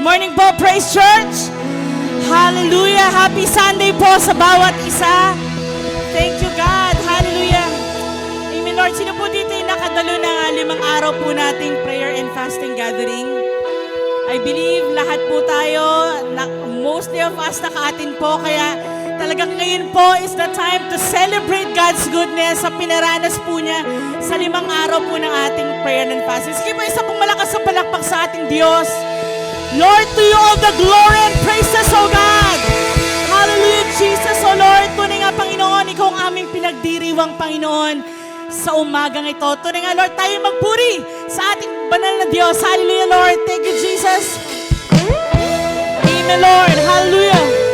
morning po, Praise Church! Hallelujah! Happy Sunday po sa bawat isa. Thank you, God. Hallelujah! Amen, Lord. Sino po dito yung nakadalo ng 5 araw po nating prayer and fasting gathering? I believe lahat po tayo, mostly of us naka-attend po, kaya talagang ngayon po is the time to celebrate God's goodness sa pinaranas po niya sa 5 araw po ng ating prayer and fasting. Sige po, isa pong malakas sa palakpak sa ating Diyos. Lord, to you all the glory and praises, O God. Hallelujah, Jesus, O Lord. Tunay nga, Panginoon, Ikaw ang aming pinagdiriwang, Panginoon, sa umagang ito. Tunay nga, Lord, tayo magpuri sa ating banal na Diyos. Hallelujah, Lord. Thank you, Jesus. Amen, Lord. Hallelujah.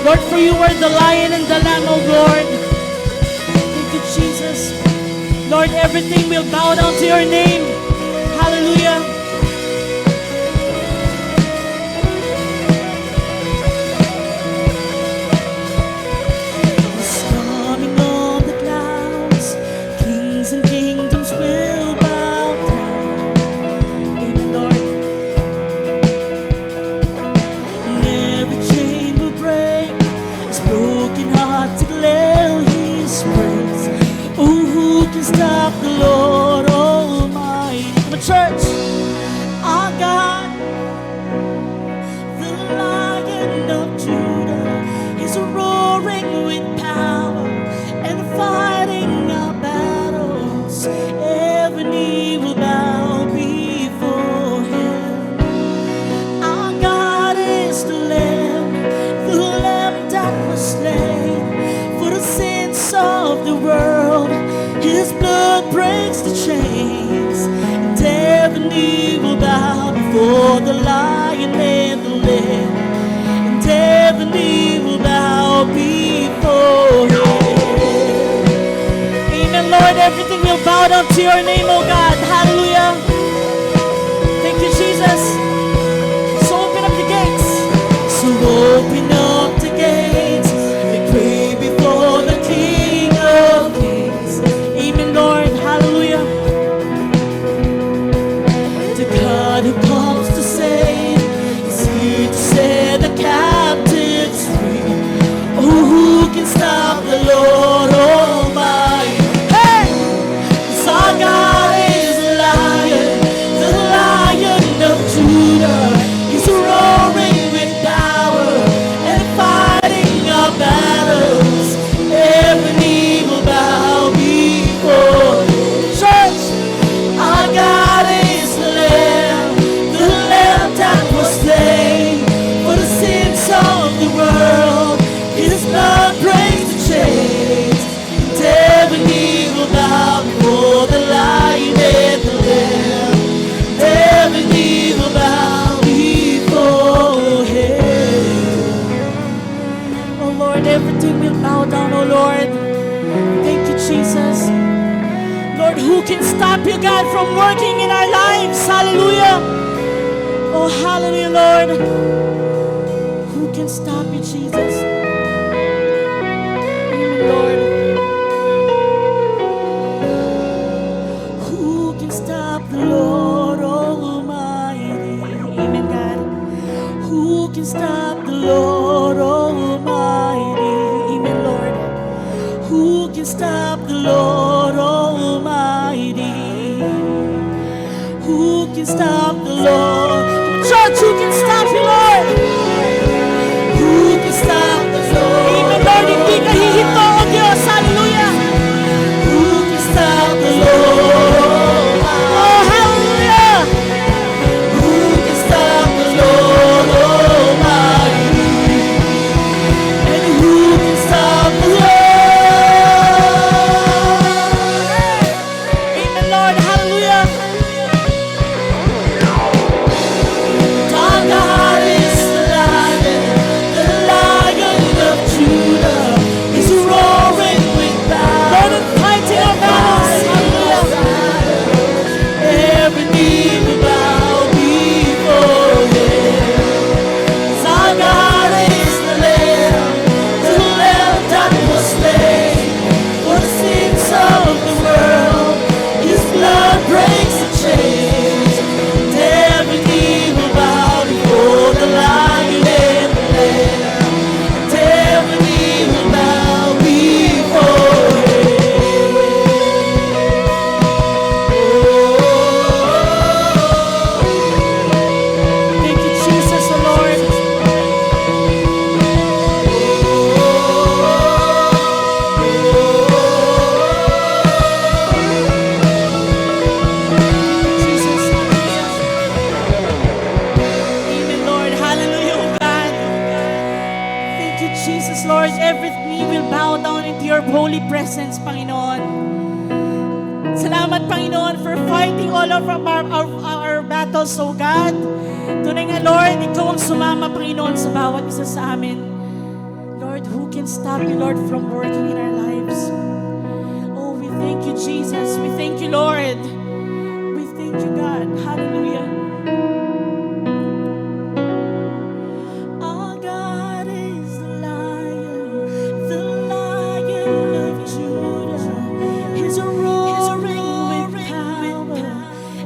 Lord, for you are the Lion and the Lamb, O Lord. Lord, everything will bow down to your name. Hallelujah. He's coming on the clouds. Kings and kingdoms will bow down. Amen, Lord. And every chain will break. His broken heart declare His praise. Oh, who can stop the Lord Almighty? Come on, church. Our God, the Lion of Judah, is roaring with power and fighting our battles. Every knee will bow before Him. Our God is the Lamb that was slain for the sins of the world. His blood breaks the chains, and every knee will bow before the Lion and the Lamb, and every knee will bow before Him. Amen, Lord. Everything will bow down to your name, oh God. Hallelujah. Thank you, Jesus. So open up the gates. So open up the gates. We pray before the King of Kings. Amen, Lord. Hallelujah. The God who comes to save is here to set the captives free. Oh, who can stop the Lord Almighty? Hey! 'Cause our God is a lion, the Lion of Judah. He's roaring with power and fighting our battles. Every knee will bow before Him. Church, our God is the Lamb that was slain for the sins of the world. His blood breaks the chains, and every knee will bow before the Lion and the Lamb. Every knee will bow before Him. Oh Lord, everything will bow down, oh Lord. Thank you, Jesus. Lord, who can stop you, God, from working in our lives? Hallelujah. Oh, hallelujah, Lord. Who can stop you, Jesus? Amen, Lord. Who can stop the Lord Almighty? Amen, God. Who can stop the Lord Almighty? Amen, Lord. Who can stop the Lord Almighty? Who can stop the Lord? Church, who can stop you, Lord? Who can stop the Lord? Amen, Lord. Hindi ka hihinto, O Diyos. Hallelujah. Who can stop the Lord? Oh, hallelujah. Who can stop the Lord Almighty? And who can stop the Lord? Amen, Lord. Hallelujah. Our God is the Lion of Judah. He's roaring with power. Lord, and fighting our battles. Hallelujah. Every knee will bow before Him. 'Cause our God is the Lamb that was slain for the sins of the world. His blood breaks the chains, and every knee will bow before the Lion and the Lamb. And every knee will bow before Him. Thank you, Jesus, oh Lord. Jesus. Amen, Lord. Hallelujah, oh God. Thank you, Jesus, Lord. Every knee will bow down into your holy presence, Panginoon. Salamat, Panginoon, for fighting all of our battles, oh God. Tunay nga, Lord, Ikaw ang sumama, Panginoon, sa bawat isa sa amin. Lord, who can stop you, Lord, from working in our lives? Oh, we Thank you, Jesus. We thank you, Lord. We thank you, God. Hallelujah. Our God is the Lion of Judah. He's roaring with power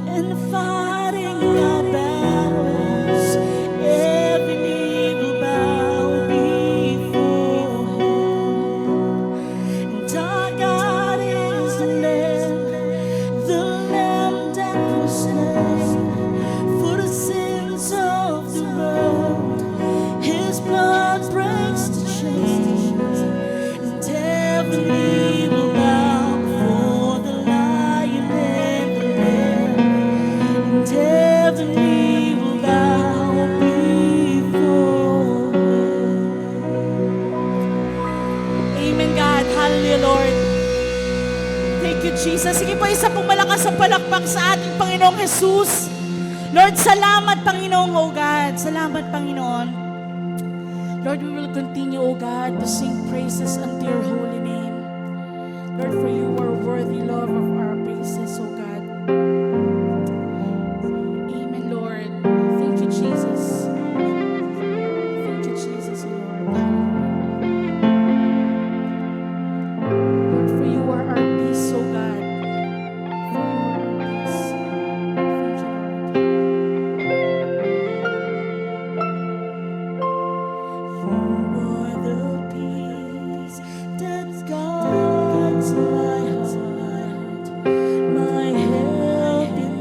and fighting our battles. Every knee will bow before Him. And our God is the Lamb that was slain for the sins of the world. His blood breaks the chains, and every knee will bow before the Lion and the Lamb, and every knee will bow before Him. Amen, God. Hallelujah, Lord. Thank you, Jesus. Sige po, isa pong malakas ang palakpak sa ating Panginoong Jesus. Lord, salamat, Panginoon, oh God. Salamat, Panginoon. Lord, we will continue, oh God, to sing praises unto your holy name. Lord, for you are worthy, Lord, of our praises, oh God. Amen, Lord. Thank you, Jesus. Thank you, Jesus, oh Lord. Lord, for you are our peace, oh God. For you are our peace. Thank you, Lord. You are the peace that guards my heart, my help in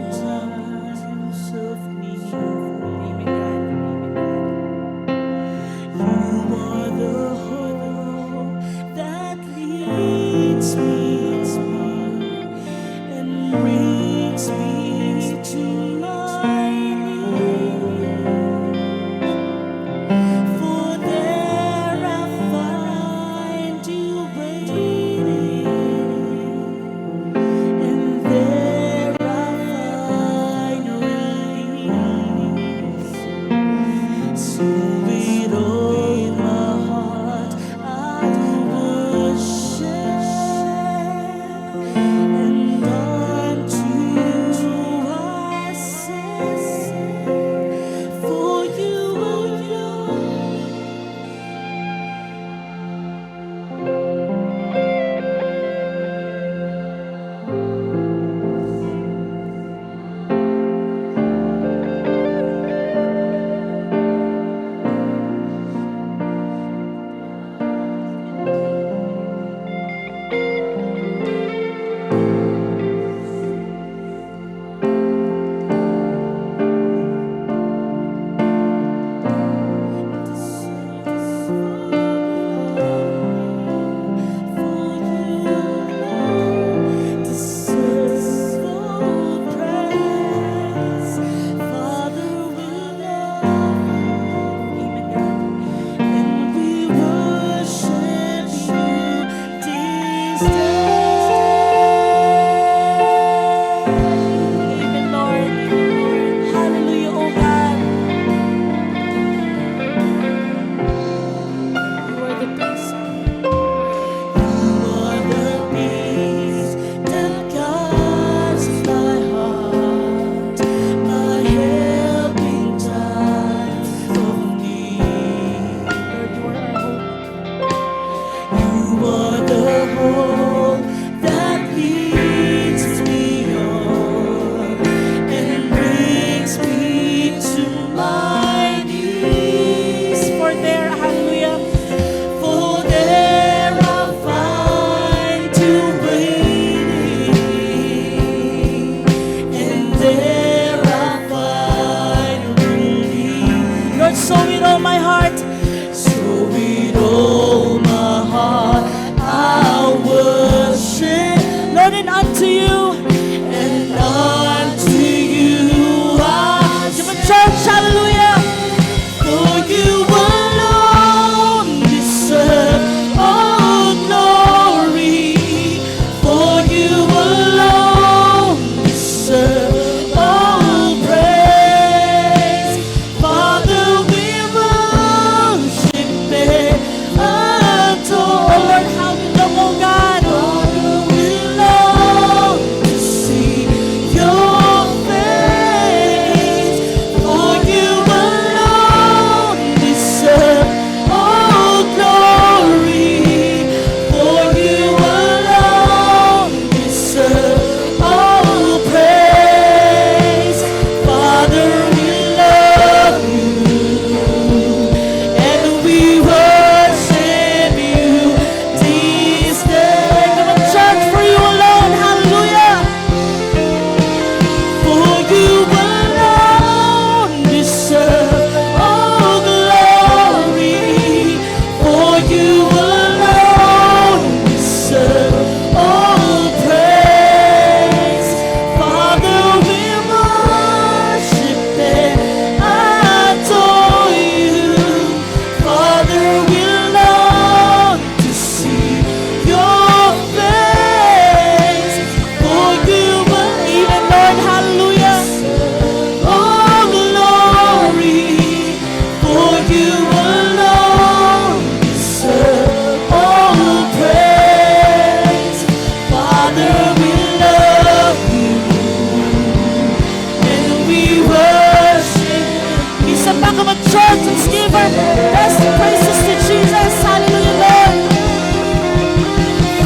Come on, church, let's give our best praises to Jesus. Hallelujah, Lord.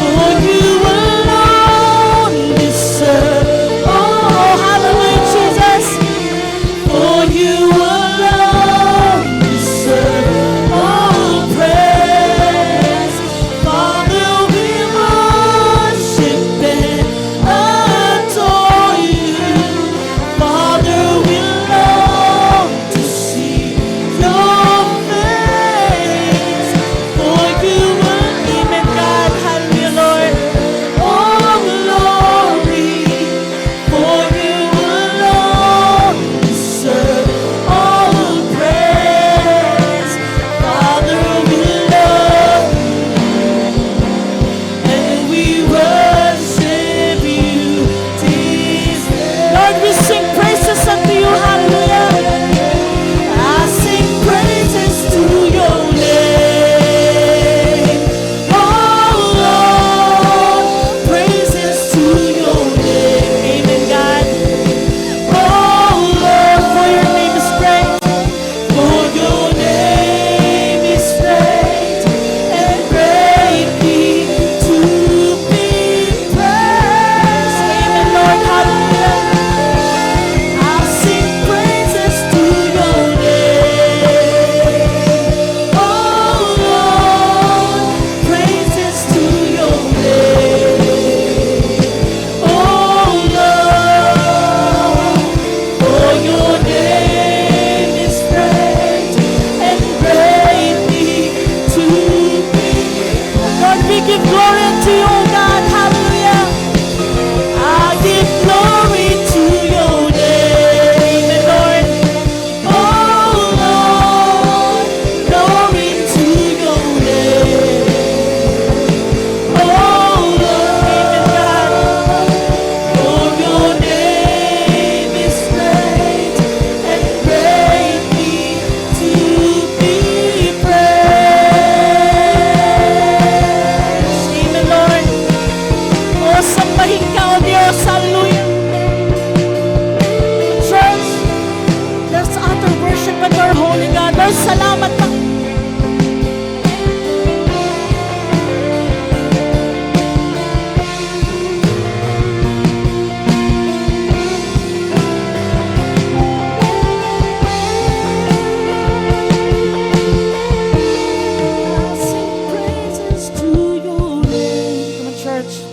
For you alone deserve. Oh, hallelujah, Jesus. For you alone deserve all praise. Father, we worship and adore you. Father, we long to see your face. For you amen, God, hallelujah, Lord. All glory, for you alone deserve all praise. Father, we love and we worship you, Jesus. Lord, we sing praises unto you, hallelujah. I sing praises to your name. Oh Lord, praises to your name. Amen, God. Oh Lord, for your name is great. For your name is great and greatly to be praised. Amen, Lord, hallelujah. I'll sing praises to your name. Oh Lord, praises to your name. Oh Lord, for your name is great and greatly to be. Lord, we give glory unto you, oh God, hallelujah. I give glory to your name, Lord. Oh Lord, glory to your name. Oh Lord, God, for your name is great and greatly to be praised. Amen, Lord. Oh, sambahin ka, O Diyos, hallelujah. Church, let's utter worship and our holy God. Lord, salamat pa. I'll sing praises to your name. Come on, church.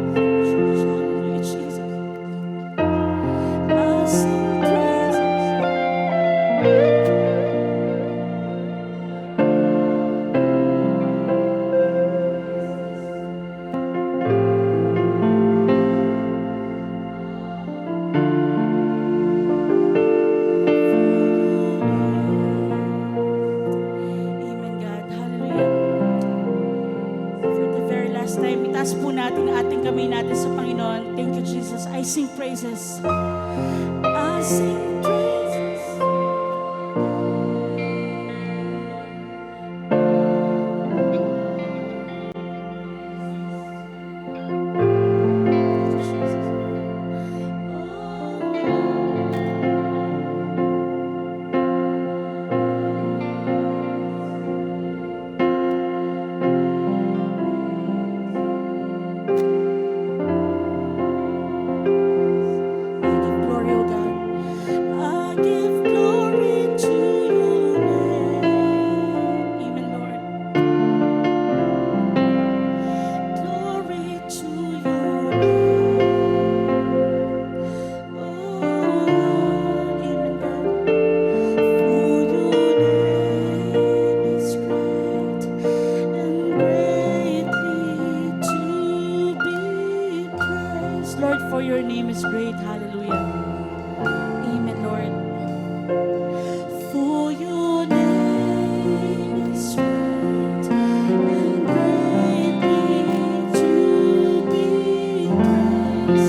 Hallelujah, Jesus. I'll sing praises. Amen, God. Hallelujah. For the very last time, itaas po natin ang ating kamay natin sa Panginoon. Thank you, Jesus. I sing praises. I sing praises.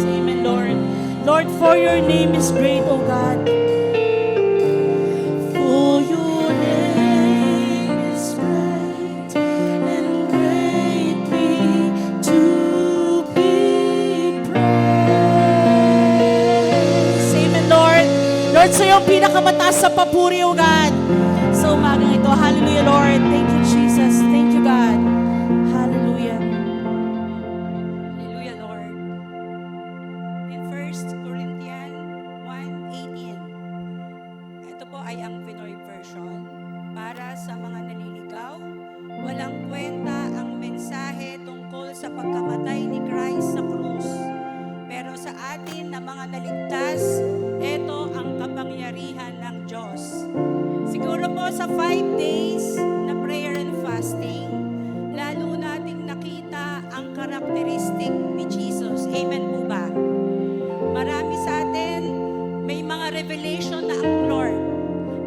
Amen. Lord, for your name is great, O God. For your name is great and greatly to be praised. Amen, Lord. Lord, sa iyong pinakamataas sa papuri, O God. Sa umagang ito, hallelujah, Lord. Thank you, Jesus. Thank you, God. Hallelujah. Hallelujah, Lord. In 1 Corinthians 1:18, ito po ay ang Pinoy version. Para sa mga naliligaw, walang kwenta ang mensahe tungkol sa pagkamatay ni Christ sa krus. Pero sa atin na mga naligtas, ito ang kapangyarihan ng Diyos. Siguro po sa 5 days na prayer and fasting, lalo nating nakita ang karakteristik ni Jesus. Amen po ba? Marami sa atin, may mga revelation na ang Lord.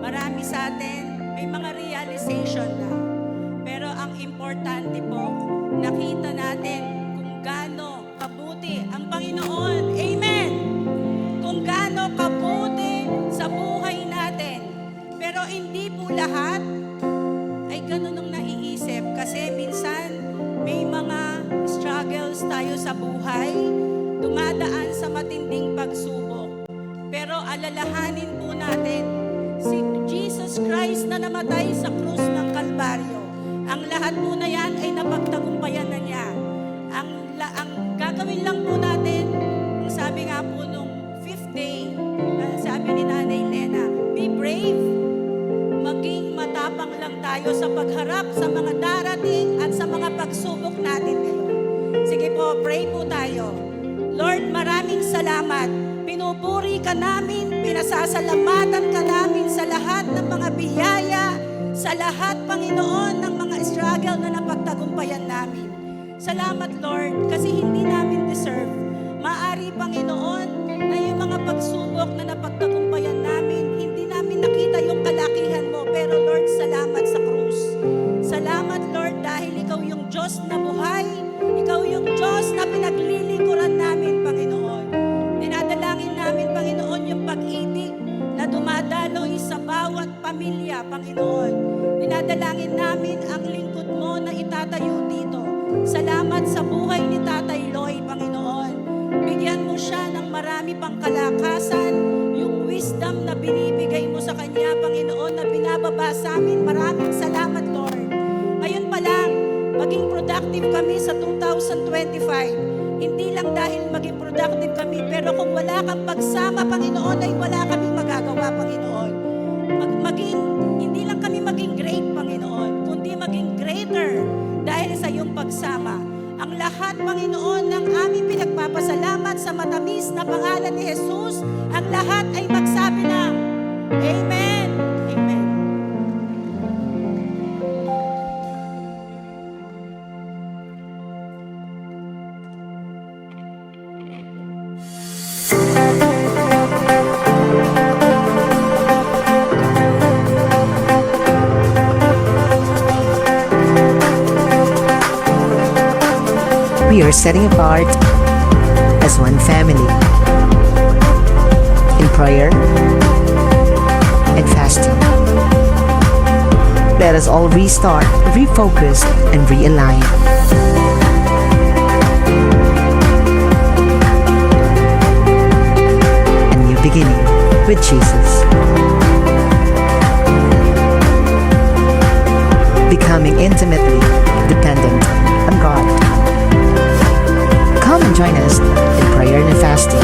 Marami sa atin, may mga realization na. Pero ang importante po, nakita natin kung gaano kabuti ang Panginoon. Amen! Kung gaano kabuti sa buhay natin. Pero hindi po lahat ay ganun ang naiisip. Kasi minsan, may mga struggles tayo sa buhay, dumadaan sa matinding pagsubok. Pero alalahanin po natin, si Jesus Christ na namatay sa krus ng Kalbaryo. Ang lahat po na yan ay napagtagumpayan na niya. Ang gagawin lang po natin, ang sabi nga po nung 5th day, sabi ni Nanay Lena, be brave, maging matapang lang tayo sa pagharap sa mga darating at sa mga pagsubok natin ngayon. Sige po, pray po tayo. Lord, maraming salamat. Pinupuri ka namin, pinasasalamatan ka namin sa lahat ng mga biyaya, sa lahat, Panginoon, ng mga struggle na napagtagumpayan namin. Salamat, Lord, kasi hindi namin deserve. Maari, Panginoon, na yung mga pagsubok na napagtagumpayan namin, hindi namin nakita yung kalakihan mo. Pero Lord, salamat sa krus. Salamat, Lord, dahil ikaw yung Diyos na buhay. Ikaw yung Diyos na pinaglilingkuran namin, Panginoon. Dinadalangin namin, Panginoon, yung pag-ibig na dumadaloy sa bawat pamilya, Panginoon. Dinadalangin namin ang lingkod mo na itatayo dito. Salamat sa buhay ni Tatay Loy, Panginoon. Bigyan mo siya ng marami pang kalakasan, yung wisdom na binibigay mo sa kanya, Panginoon, na binababa sa amin. Maraming salamat, Lord. Ngayon pa lang, maging productive kami sa 2025. Hindi lang dahil maging productive kami, pero kung wala kang pagsama, Panginoon, ay wala kaming magagawa, Panginoon. Hindi lang kami maging great, Panginoon, kundi maging greater dahil sa iyong pagsama. Ang lahat, Panginoon, ng aming pinagpapasalamat sa matamis na pangalan ni Jesus, ang lahat ay magsabi ng Amen. Amen. We are setting apart as one family in prayer and fasting. Let us all restart, refocus, and realign. A new beginning with Jesus. Becoming intimately dependent on God. Come and join us in prayer and fasting.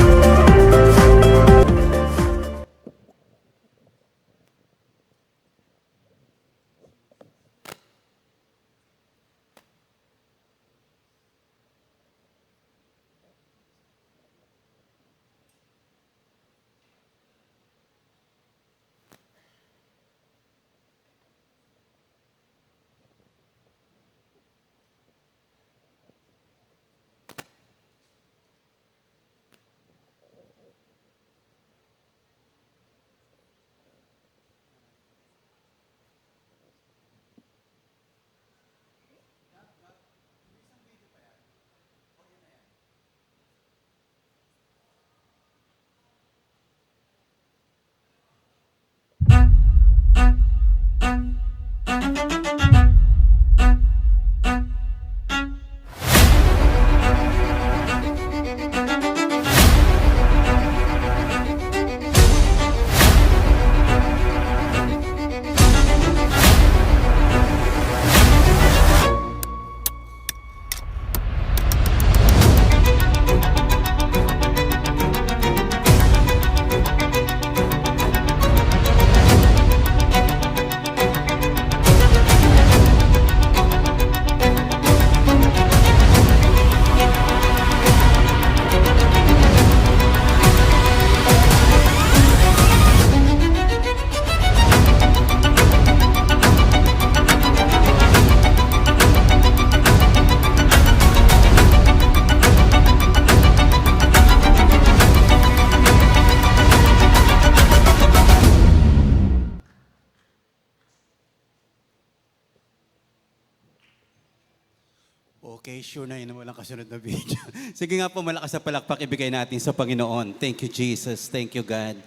Okay, sure na yun, walang kasunod na video. Sige nga po, malakas na palakpak ibigay natin sa Panginoon. Thank you, Jesus. Thank you, God.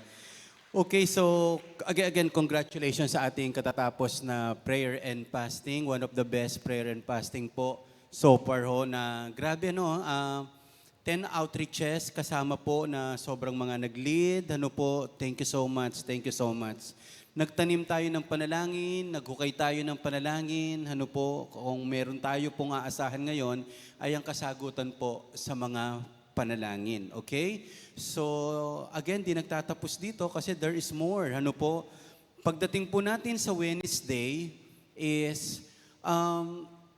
Okay, so again, congratulations sa ating katatapos na prayer and fasting. One of the best prayer and fasting po so far ho na grabe 10 outreaches kasama po na sobrang mga nag-lead. Ano po, thank you so much, thank you so much. Nagtanim tayo ng panalangin, naghukay tayo ng panalangin. Ano po, kung meron tayo pong aasahan ngayon, ay ang kasagutan po sa mga panalangin. Okay? So, again, di nagtatapos dito kasi there is more. Ano po, pagdating po natin sa Wednesday is,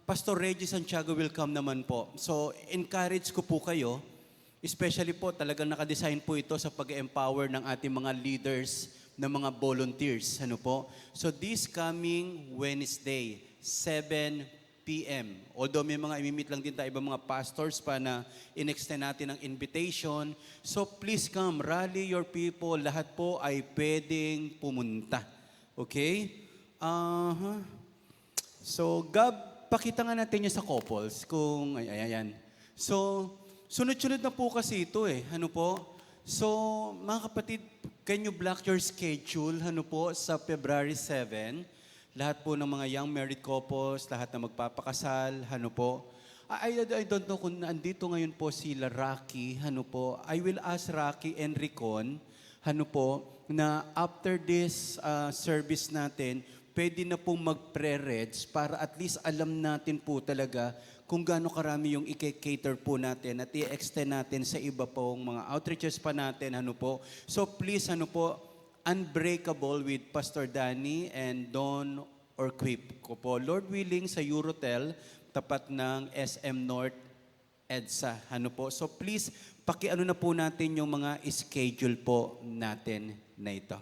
Pastor Reggie Santiago will come naman po. So, encourage ko po kayo, especially po talagang nakadesign po ito sa pag-empower ng ating mga leaders, ng mga volunteers. Ano po? So, this coming Wednesday, 7 p.m. Although may mga imimit lang din tayo ibang mga pastors pa na in-extend natin ang invitation. So, please come, rally your people. Lahat po ay pwedeng pumunta. Okay? So, Gab, pakita nga natin yung sa couples kung, ayan. So, sunod-sunod na po kasi ito eh. Ano po? So, mga kapatid, can you block your schedule, ano po, sa February 7? Lahat po ng mga young married couples, lahat na magpapakasal, ano po. I don't know kung andito ngayon po sila Rocky, ano po. I will ask Rocky and Ricon, ano po, na after this service natin, pwede na pong mag-pre-reds para at least alam natin po talaga kung gaano karami yung i-cater po natin at i-extend natin sa iba pong mga outreaches pa natin, ano po. So please, ano po, Unbreakable with Pastor Danny and Don Orquip ko po. Lord willing, sa Eurotel, tapat ng SM North EDSA, ano po. So please, pakiano na po natin yung mga schedule po natin na ito.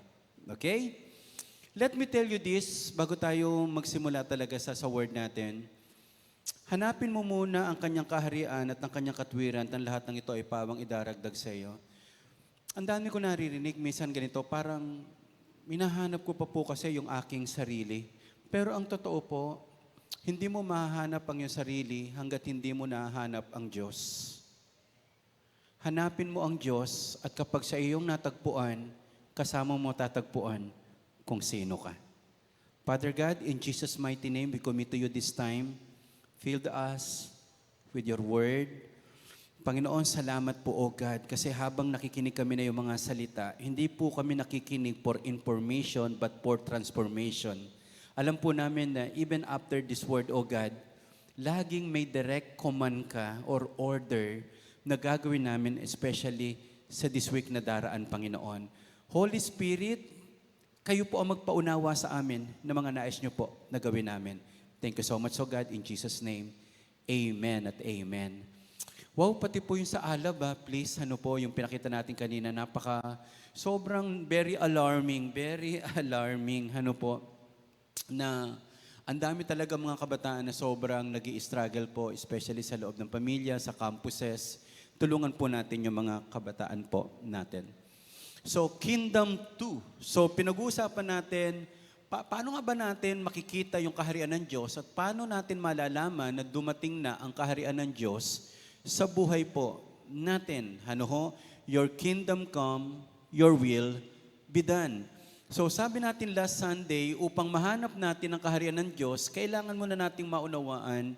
Okay? Let me tell you this, bago tayo magsimula talaga sa word natin. Hanapin mo muna ang kanyang kaharian at ang kanyang katwiran at ang lahat ng ito ay pawang idaragdag sa iyo. Ang dami ko naririnig, minsan ganito, parang minahanap ko pa po kasi yung aking sarili. Pero ang totoo po, hindi mo mahahanap ang iyong sarili hanggat hindi mo nahanap ang Diyos. Hanapin mo ang Diyos at kapag sa iyong natagpuan, kasama mo tatagpuan kung sino ka. Father God, in Jesus' mighty name, we commit to you this time. Fill us with your word. Panginoon, salamat po, O God, kasi habang nakikinig kami na yung mga salita, hindi po kami nakikinig for information but for transformation. Alam po namin na even after this word, O God, laging may direct command ka or order na gagawin namin, especially sa this week na daraan, Panginoon. Holy Spirit, kayo po ang magpaunawa sa amin ng mga nais nyo po na gawin namin. Thank you so much, O God, in Jesus' name. Amen at amen. Wow, pati po yung sa alab, please, ano po, yung pinakita natin kanina, sobrang very alarming, ano po, na ang dami talaga mga kabataan na sobrang nag-i-struggle po, especially sa loob ng pamilya, sa campuses. Tulungan po natin yung mga kabataan po natin. So, Kingdom 2. So, pinag-uusapan natin, paano nga ba natin makikita yung kaharian ng Diyos at paano natin malalaman na dumating na ang kaharian ng Diyos sa buhay po natin? Ano ho? Your kingdom come, your will be done. So sabi natin last Sunday, upang mahanap natin ang kaharian ng Diyos, kailangan muna nating maunawaan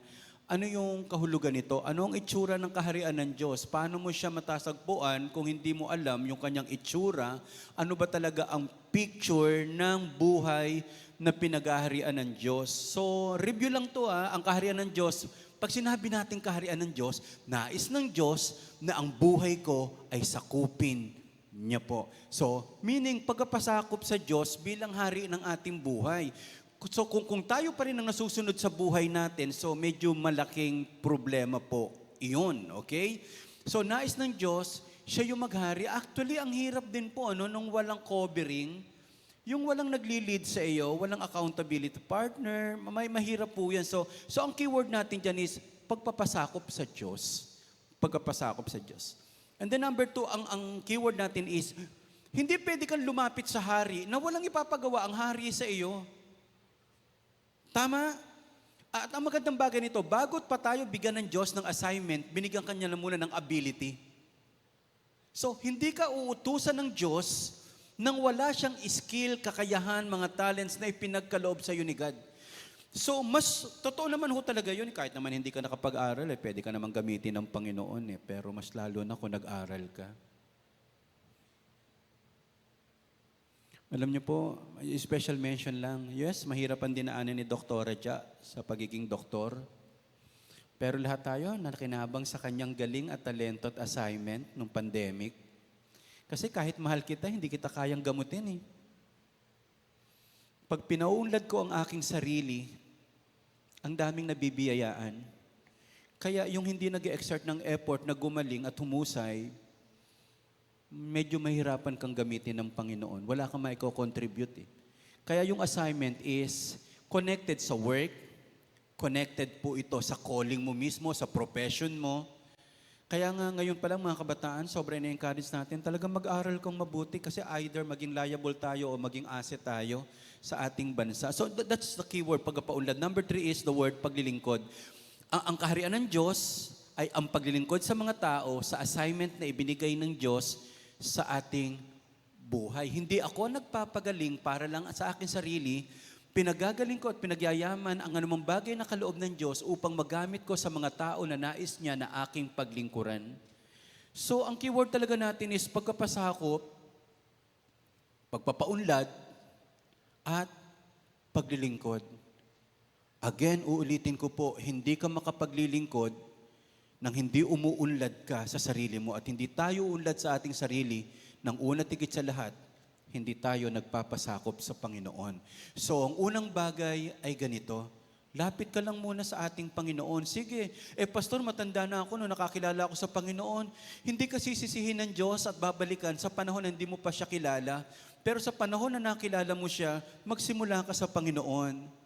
ano yung kahulugan nito, ano ang itsura ng kaharian ng Diyos, paano mo siya matasagpuan kung hindi mo alam yung kanyang itsura, ano ba talaga ang picture ng buhay na pinagaharian ng Diyos. So review lang to ang kaharian ng Diyos. Pag sinabi natin kaharian ng Diyos, nais ng Diyos na ang buhay ko ay sakupin niya po. So, meaning pagkapasakop sa Diyos bilang hari ng ating buhay. So, kung tayo pa rin ang nasusunod sa buhay natin, so medyo malaking problema po iyon, okay? So, nais ng Diyos, siya yung maghari. Actually, ang hirap din po, nung walang covering, yung walang nagli-lead sa iyo, walang accountability partner, mahirap po yan. So ang keyword natin dyan is pagpapasakop sa Diyos. Pagpapasakop sa Diyos. And then number 2, ang keyword natin is, hindi pwede kang lumapit sa hari na walang ipapagawa ang hari sa iyo. Tama? At ang magandang bagay nito, bagot pa tayo bigyan ng Diyos ng assignment, binigyan kanya na muna ng ability. So, hindi ka uutusan ng Diyos nang wala siyang skill, kakayahan, mga talents na ipinagkaloob sa iyo ni God. So, mas totoo naman ho talaga yun. Kahit naman hindi ka nakapag-aral, pwede ka naman gamitin ng Panginoon. Pero mas lalo na kung nag-aral ka. Alam niyo po, special mention lang. Yes, mahirap ang dinaanan ni Dr. Raja sa pagiging doktor. Pero lahat tayo nakinabang sa kanyang galing at talento at assignment nung pandemic. Kasi kahit mahal kita, hindi kita kayang gamutin eh. Pag pinaunlad ko ang aking sarili, ang daming nabibiyayaan. Kaya yung hindi nag-exert ng effort na gumaling at humusay, medyo mahirapan kang gamitin ng Panginoon. Wala kang maiko-contribute eh. Kaya yung assignment is connected sa work, connected po ito sa calling mo mismo, sa profession mo. Kaya nga ngayon pa lang mga kabataan, sobrang na-encourage natin, talagang mag-aral kang mabuti kasi either maging liable tayo o maging asset tayo sa ating bansa. So that's the key word, pagpapaunlad. Number 3 is the word paglilingkod. Ang kaharian ng Diyos ay ang paglilingkod sa mga tao sa assignment na ibinigay ng Diyos sa ating buhay. Hindi ako nagpapagaling para lang sa aking sarili, pinagagaling ko at pinagyayaman ang anumang bagay na kaloob ng Diyos upang magamit ko sa mga tao na nais niya na aking paglingkuran. So, ang keyword talaga natin is pagkapasakop, pagpapaunlad, at paglilingkod. Again, uulitin ko po, hindi ka makapaglilingkod nang hindi umuunlad ka sa sarili mo at hindi tayo unlad sa ating sarili nang una tigit sa lahat, hindi tayo nagpapasakop sa Panginoon. So, ang unang bagay ay ganito. Lapit ka lang muna sa ating Panginoon. Sige, pastor, matanda na ako nung nakakilala ako sa Panginoon. Hindi ka sisisihin ng Diyos at babalikan sa panahon na hindi mo pa siya kilala. Pero sa panahon na nakilala mo siya, magsimula ka sa Panginoon.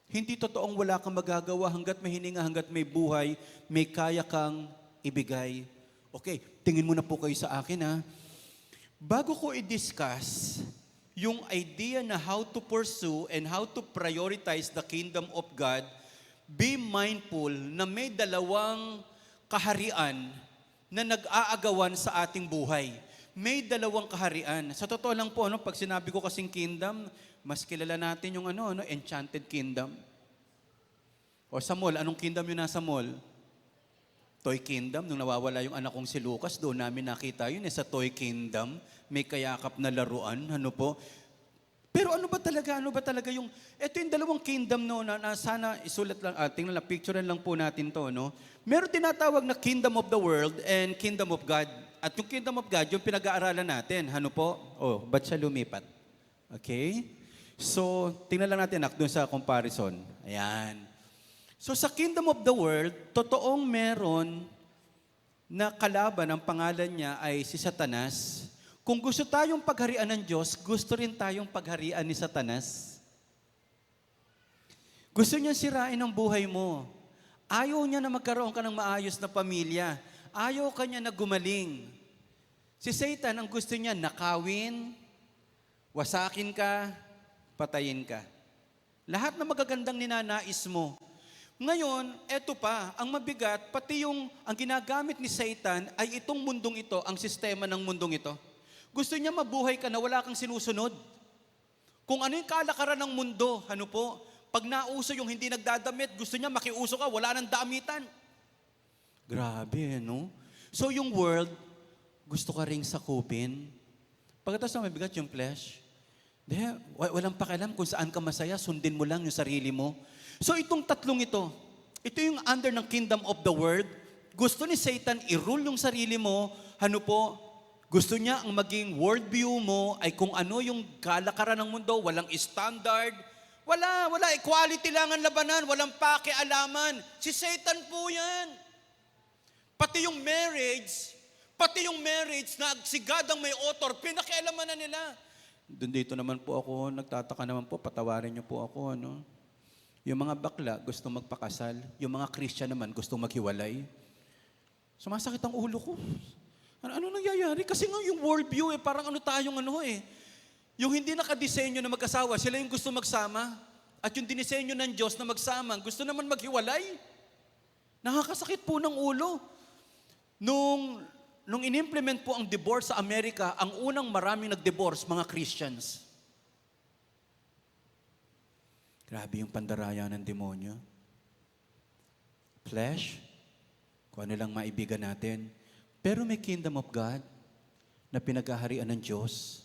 Hindi totoong wala kang magagawa hanggat may hininga, hanggat may buhay, may kaya kang ibigay. Okay, tingin muna po kayo sa akin ha. Bago ko i-discuss yung idea na how to pursue and how to prioritize the kingdom of God, be mindful na may dalawang kaharian na nag-aagawan sa ating buhay. May dalawang kaharian. Sa totoo lang po, pag sinabi ko kasing kingdom, mas kilala natin yung Enchanted Kingdom. O sa mall, anong kingdom yun nasa mall? Toy Kingdom. Nung nawawala yung anak kong si Lucas, doon namin nakita yun sa Toy Kingdom. May kayakap na laruan, Pero ano ba talaga yung, ito yung dalawang kingdom na sana isulat lang, tingnan lang, picturean lang po natin to, Meron tinatawag na Kingdom of the World and Kingdom of God. At yung Kingdom of God, yung pinag-aaralan natin, ba't siya lumipat? Okay? So, tingnan lang natin doon sa comparison. Ayan. So, sa Kingdom of the World, totoong meron na kalaban, ang pangalan niya ay si Satanas. Kung gusto tayong pagharian ng Diyos, gusto rin tayong pagharian ni Satanas. Gusto niya sirain ang buhay mo. Ayaw niya na magkaroon ka ng maayos na pamilya. Ayaw ka niya na gumaling. Si Satan, ang gusto niya, nakawin, wasakin ka, patayin ka. Lahat na magagandang ninanais mo. Ngayon, eto pa, ang mabigat, pati ang ginagamit ni Satan ay itong mundong ito, ang sistema ng mundong ito. Gusto niya mabuhay ka na wala kang sinusunod. Kung ano yung kalakaran ng mundo, pag nauso yung hindi nagdadamit, gusto niya makiuso ka, wala nang damitan. Grabe, So yung world, gusto ka ring sakupin. Pagkatapos na mabigat yung flesh, walang pakialam kung saan ka masaya, sundin mo lang yung sarili mo. So itong tatlong ito yung under ng kingdom of the world. Gusto ni Satan i-rule yung sarili mo, gusto niya ang maging worldview mo ay kung ano yung kalakaran ng mundo, walang standard, wala, equality lang ang labanan, walang pakialaman. Si Satan po yan. Pati yung marriage na si God ang may author, pinakialaman na nila. Dito naman po ako, nagtataka naman po, patawarin niyo po ako, Yung mga bakla gusto magpakasal, yung mga Christian naman gusto maghiwalay. Sumasakit ang ulo ko. Ano nangyayari? Kasi nga yung worldview parang tayong Yung hindi nakadesenyo na mag-asawa, sila yung gusto magsama. At yung dinisenyo ng Diyos na magsama, gusto naman maghiwalay. Nakakasakit po ng ulo. Nung in-implement po ang divorce sa Amerika, ang unang maraming nag-divorce, mga Christians. Grabe yung pandaraya ng demonyo. Flesh, kung ano lang maibigan natin. Pero may kingdom of God na pinag-aharian ng Diyos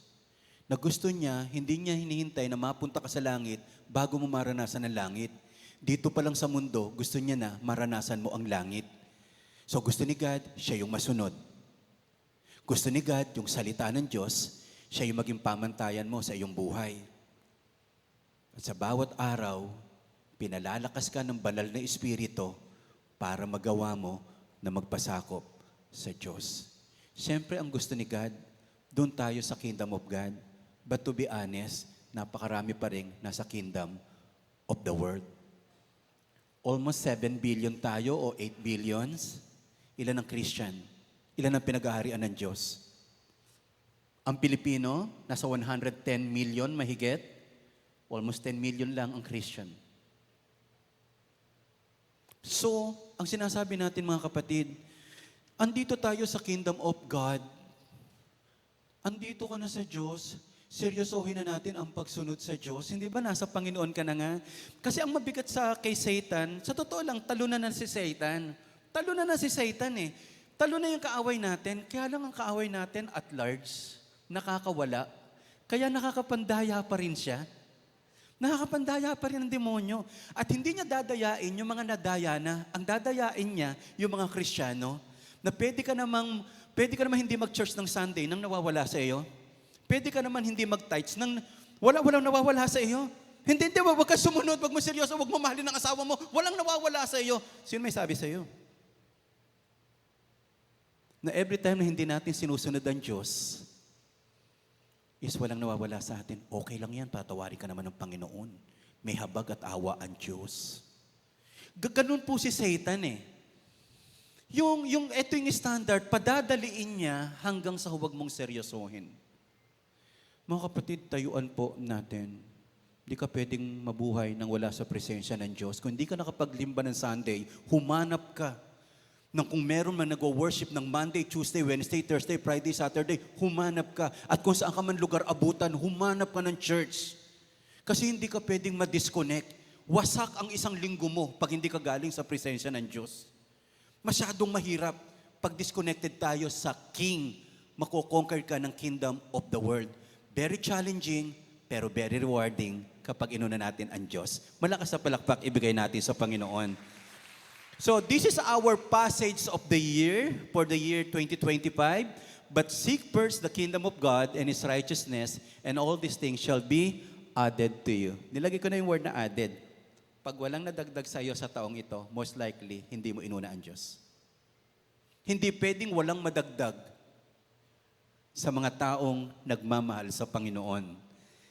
na gusto niya, hindi niya hinihintay na mapunta ka sa langit bago mo maranasan ang langit. Dito pa lang sa mundo, gusto niya na maranasan mo ang langit. So gusto ni God, siya yung masunod. Gusto ni God, yung salita ng Diyos, siya yung maging pamantayan mo sa iyong buhay. At sa bawat araw, pinalalakas ka ng banal na Espiritu para magawa mo na magpasakop sa Diyos. Siyempre, ang gusto ni God, doon tayo sa kingdom of God. But to be honest, napakarami pa rin nasa kingdom of the world. Almost 7 billion tayo o 8 billions. Ilan ang Christian? Ilan ang pinag-aharian ng Diyos? Ang Pilipino, nasa 110 million mahigit. Almost 10 million lang ang Christian. So, ang sinasabi natin mga kapatid, andito tayo sa kingdom of God. Andito ka na sa Diyos. Seryosohin na natin ang pagsunod sa Diyos. Hindi ba nasa Panginoon ka na nga? Kasi ang mabigat kay Satan, sa totoo lang, talunan na si Satan. Talunan na si Satan eh. Talunan yung kaaway natin. Kaya lang ang kaaway natin at large, nakakawala. Kaya nakakapandaya pa rin siya. Nakakapandaya pa rin ang demonyo. At hindi niya dadayain yung mga nadaya na. Ang dadayain niya yung mga Kristiyano na pwede ka namang hindi mag-church ng Sunday nang nawawala sa iyo. Pwede ka naman hindi mag-tithes nang walang nawawala sa iyo. Hindi, wag ka sumunod, wag mo seryoso, wag mo mahalin ang asawa mo, walang nawawala sa iyo. Sino may sabi sa iyo? Na every time na hindi natin sinusunod ang Diyos, is walang nawawala sa atin. Okay lang yan, patawarin ka naman ng Panginoon. May habag at awa ang Diyos. Ganun po si Satan eh. Ito yung standard, padadaliin niya hanggang sa huwag mong seryosohin. Mga kapatid, tayuan po natin. Hindi ka pwedeng mabuhay nang wala sa presensya ng Diyos. Kung hindi ka nakapaglimba ng Sunday, humanap ka. Nang kung meron man nag-worship ng Monday, Tuesday, Wednesday, Thursday, Friday, Saturday, humanap ka. At kung saan ka man lugar abutan, humanap ka ng church. Kasi hindi ka pwedeng ma-disconnect. Wasak ang isang linggo mo pag hindi ka galing sa presensya ng Diyos. Masyadong mahirap pag disconnected tayo sa King. Mako-conquer ka ng kingdom of the world. Very challenging, pero very rewarding kapag inuna natin ang Diyos. Malakas na palakpak ibigay natin sa Panginoon. So this is our passage of the year for the year 2025. But seek first the kingdom of God and His righteousness, and all these things shall be added to you. Nilagay ko na yung word na added. Pag walang nadagdag sa iyo sa taong ito, most likely, hindi mo inuna ang Diyos. Hindi pwedeng walang madagdag sa mga taong nagmamahal sa Panginoon.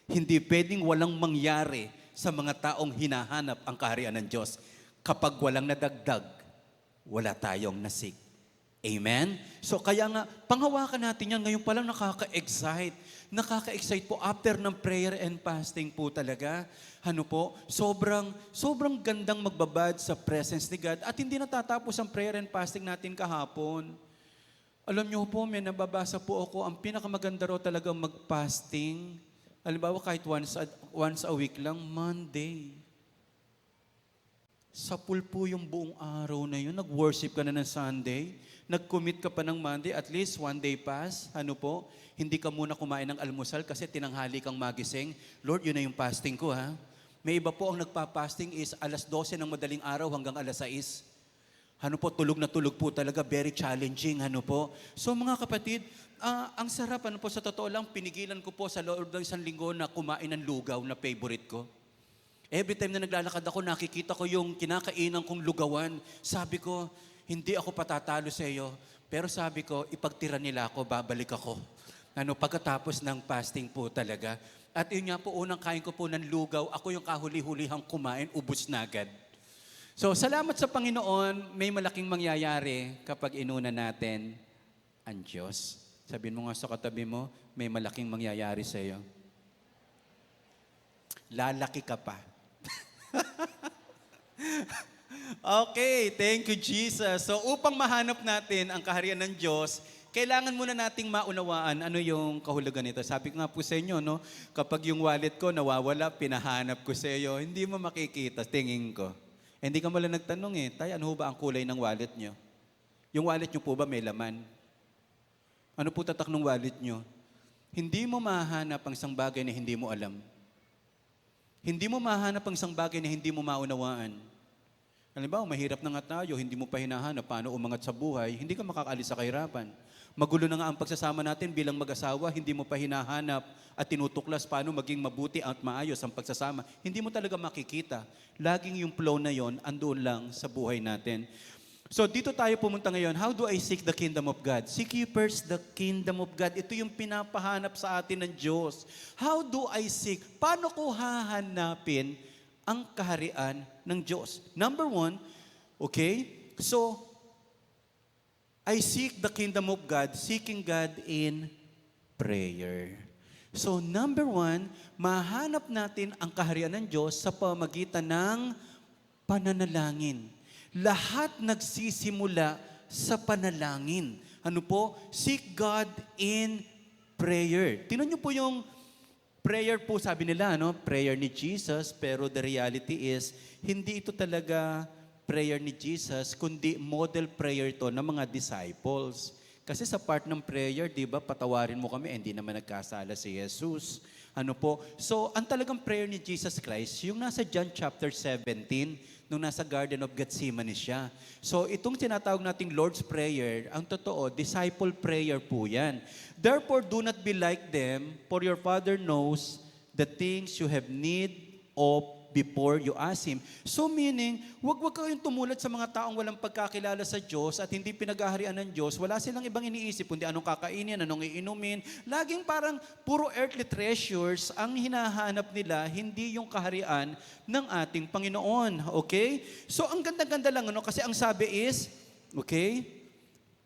Hindi pwedeng walang mangyari sa mga taong hinahanap ang kaharian ng Diyos. Kapag walang nadagdag, wala tayong nasig. Amen? So kaya nga, panghawakan natin yan. Ngayon palang nakaka-excite. Nakaka-excite po after ng prayer and fasting po talaga. Ano po? Sobrang gandang magbabad sa presence ni God. At hindi natatapos ang prayer and fasting natin kahapon. Alam niyo po, may nababasa po ako, ang pinakamaganda raw talaga mag-fasting. Halimbawa kahit once a week lang, Monday. Sapul po yung buong araw na yun. Nag-worship ka na ng Sunday. Nag-commit ka pa ng Monday. At least one day pass. Ano po? Hindi ka muna kumain ng almusal kasi tinanghali kang magising. Lord, yun na yung fasting ko ha. May iba po ang nagpa-fasting is alas 12 ng madaling araw hanggang alas 6. Ano po? Tulog na tulog po talaga. Very challenging. Ano po? So mga kapatid, ang sarap. Ano po? Sa totoo lang, pinigilan ko po sa loob ng isang linggo na kumain ng lugaw na favorite ko. Every time na naglalakad ako, nakikita ko yung kinakainan kong lugawan. Sabi ko, hindi ako patatalo sa iyo. Pero sabi ko, ipagtira nila ako, babalik ako. Pagkatapos ng fasting po talaga. At yun nga po, unang kain ko po ng lugaw, ako yung kahuli-hulihang kumain, ubos na agad. So, salamat sa Panginoon, may malaking mangyayari kapag inuna natin ang Diyos. Sabihin mo nga sa katabi mo, may malaking mangyayari sa iyo. Lalaki ka pa. Okay, thank you, Jesus. So upang mahanap natin ang kaharian ng Diyos, kailangan muna nating maunawaan ano yung kahulugan nito. Sabi ko nga po sa inyo, no, kapag yung wallet ko nawawala, pinahanap ko sa iyo, hindi mo makikita, tingin ko. Hindi ka mala nagtanong Tay, ano ho ba ang kulay ng wallet nyo? Yung wallet nyo po ba may laman? Ano po tatak ng wallet nyo? Hindi mo mahanap ang isang bagay na hindi mo alam. Hindi mo mahanap ang isang bagay na hindi mo maunawaan. Halimbawa, mahirap na nga tayo, hindi mo pa hinahanap paano umangat sa buhay, hindi ka makakaalis sa kahirapan. Magulo na nga ang pagsasama natin bilang mag-asawa, hindi mo pa hinahanap at tinutuklas paano maging mabuti at maayos ang pagsasama. Hindi mo talaga makikita. Laging yung flow na yon andoon lang sa buhay natin. So dito tayo pumunta ngayon, how do I seek the kingdom of God? Seek ye first the kingdom of God. Ito yung pinapahanap sa atin ng Diyos. How do I seek? Paano ko hahanapin ang kaharian ng Diyos? Number one, okay, so I seek the kingdom of God, seeking God in prayer. So number one, mahanap natin ang kaharian ng Diyos sa pamagitan ng pananalangin. Lahat nagsisimula sa panalangin. Ano po? Seek God in prayer. Tingnan niyo po yung prayer po, sabi nila, no? Prayer ni Jesus, pero the reality is, hindi ito talaga prayer ni Jesus, kundi model prayer to ng mga disciples. Kasi sa part ng prayer, di ba, patawarin mo kami, hindi naman nagkasala si Jesus. Ano po? So, ang talagang prayer ni Jesus Christ, yung nasa John chapter 17, nung nasa Garden of Gethsemane siya. So, itong tinatawag nating Lord's Prayer, ang totoo, disciple prayer po yan. Therefore, do not be like them, for your Father knows the things you have need of before you ask Him. So meaning, wag kayong tumulat sa mga taong walang pagkakilala sa Diyos at hindi pinag-aharian ng Diyos. Wala silang ibang iniisip, kundi anong kakainin, anong iinumin. Laging parang puro earthly treasures ang hinahanap nila, hindi yung kaharian ng ating Panginoon. Okay? So ang ganda-ganda lang, ano? Kasi ang sabi is, okay,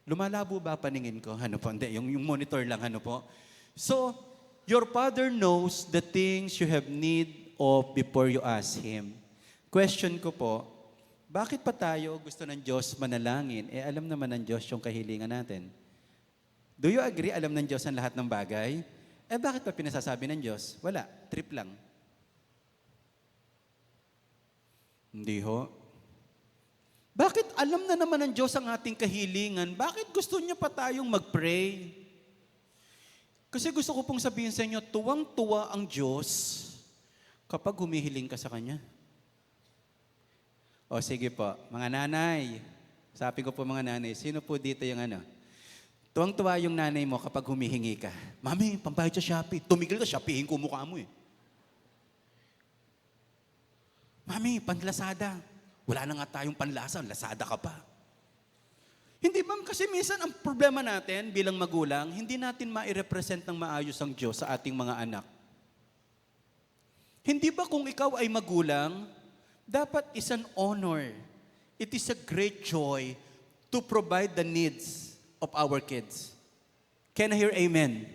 lumalabo ba paningin ko? Ano po? Hindi, yung monitor lang, ano po? So, your Father knows the things you have need of before you ask Him. Question ko po, bakit pa tayo gusto ng Diyos manalangin? Alam naman ng Diyos yung kahilingan natin. Do you agree, alam ng Diyos ang lahat ng bagay? Bakit pa pinasasabi ng Diyos? Wala, trip lang. Hindi ho. Bakit alam na naman ng Diyos ang ating kahilingan? Bakit gusto niya pa tayong mag-pray? Kasi gusto ko pong sabihin sa inyo, tuwang-tuwa ang Diyos kapag humihiling ka sa Kanya. O sige po, mga nanay, sabi ko po mga nanay, sino po dito yung ano? Tuwang-tuwa yung nanay mo kapag humihingi ka. Mami, pambayad sa Shopee. Tumigil ka, Shopeehin ko mukha mo eh. Mami, panlasada. Wala na nga tayong panlasa, lasada ka pa. Hindi ba? Kasi minsan ang problema natin bilang magulang, hindi natin ma-represent ng maayos ang Diyos sa ating mga anak. Hindi ba kung ikaw ay magulang, dapat is an honor. It is a great joy to provide the needs of our kids. Can I hear amen?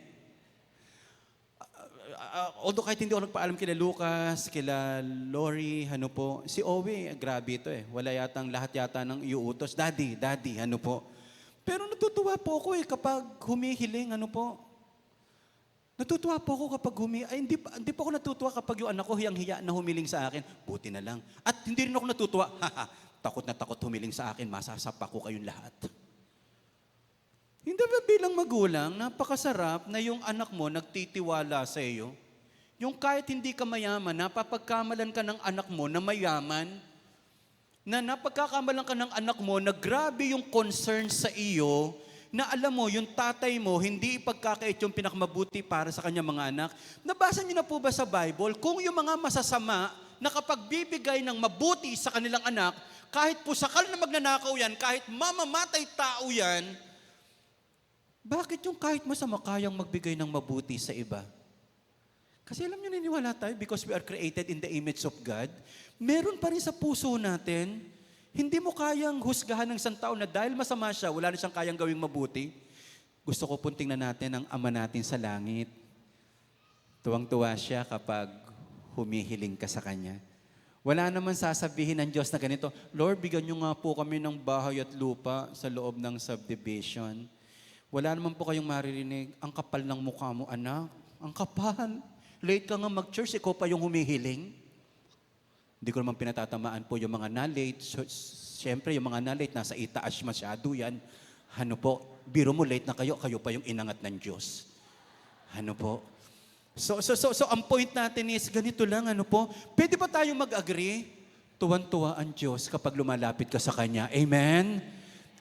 Although kahit hindi ako nagpaalam kila Lucas, kila Lori, ano po, si Owe, grabe ito eh. Wala yatang lahat yata ng iuutos. Daddy, ano po. Pero natutuwa po ako kapag humihiling, ano po. Natutuwa po ako kapag hindi po ako natutuwa kapag yung anak ko hiyang-hiya na humiling sa akin. Buti na lang. At hindi rin ako natutuwa, takot na takot humiling sa akin, masasapa ko kayong lahat. Hindi ba bilang magulang, napakasarap na yung anak mo nagtitiwala sa iyo? Yung kahit hindi ka mayaman, napapagkamalan ka ng anak mo na mayaman, na napagkakamalan ka ng anak mo na grabe yung concern sa iyo, na alam mo, yung tatay mo, hindi ipagkakait yung pinakamabuti para sa kanyang mga anak. Nabasa niyo na po ba sa Bible, kung yung mga masasama na kapag bibigay ng mabuti sa kanilang anak, kahit po sakal na magnanakaw yan, kahit mamamatay tao yan, bakit yung kahit masama kayang magbigay ng mabuti sa iba? Kasi alam niyo, niniwala tayo, because we are created in the image of God, meron pa rin sa puso natin. Hindi mo kayang husgahan ng isang tao na dahil masama siya, wala na siyang kayang gawing mabuti. Gusto ko pong tingnan natin ang Ama natin sa langit. Tuwang-tuwa siya kapag humihiling ka sa Kanya. Wala naman sasabihin ng Diyos na ganito, Lord, bigyan niyo nga po kami ng bahay at lupa sa loob ng subdivision. Wala naman po kayong maririnig, ang kapal ng mukha mo, anak. Ang kapal. Late ka nga mag-church, ikaw pa yung humihiling. Hindi ko naman pinatatamaan po yung mga na-late. So, siyempre, yung mga na-late, nasa itaas masyado yan. Ano po, biro mo late na kayo, kayo pa yung inangat ng Diyos. Ano po? So, ang point natin is, ganito lang, ano po, pwede ba tayo mag-agree? Tuwan-tuwa ang Diyos kapag lumalapit ka sa Kanya. Amen?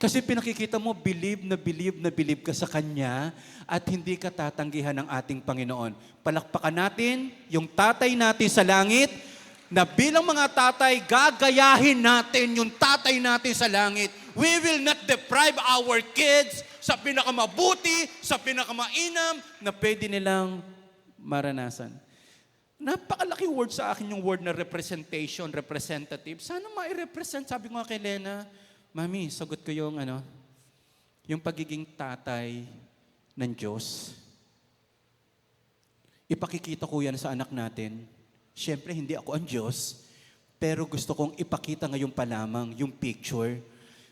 Kasi pinakikita mo, believe na believe ka sa Kanya at hindi ka tatanggihan ng ating Panginoon. Palakpakan natin yung tatay natin sa langit na bilang mga tatay, gagayahin natin yung tatay natin sa langit. We will not deprive our kids sa pinakamabuti, sa pinakamainam na pwede nilang maranasan. Napakalaki word sa akin yung word na representation, representative. Sana ma-represent, sabi ko nga kay Lena, Mami, sagot ko yung yung pagiging tatay ng Diyos. Ipakikita ko yan sa anak natin. Siyempre, hindi ako ang Diyos, pero gusto kong ipakita ngayon pa lamang yung picture.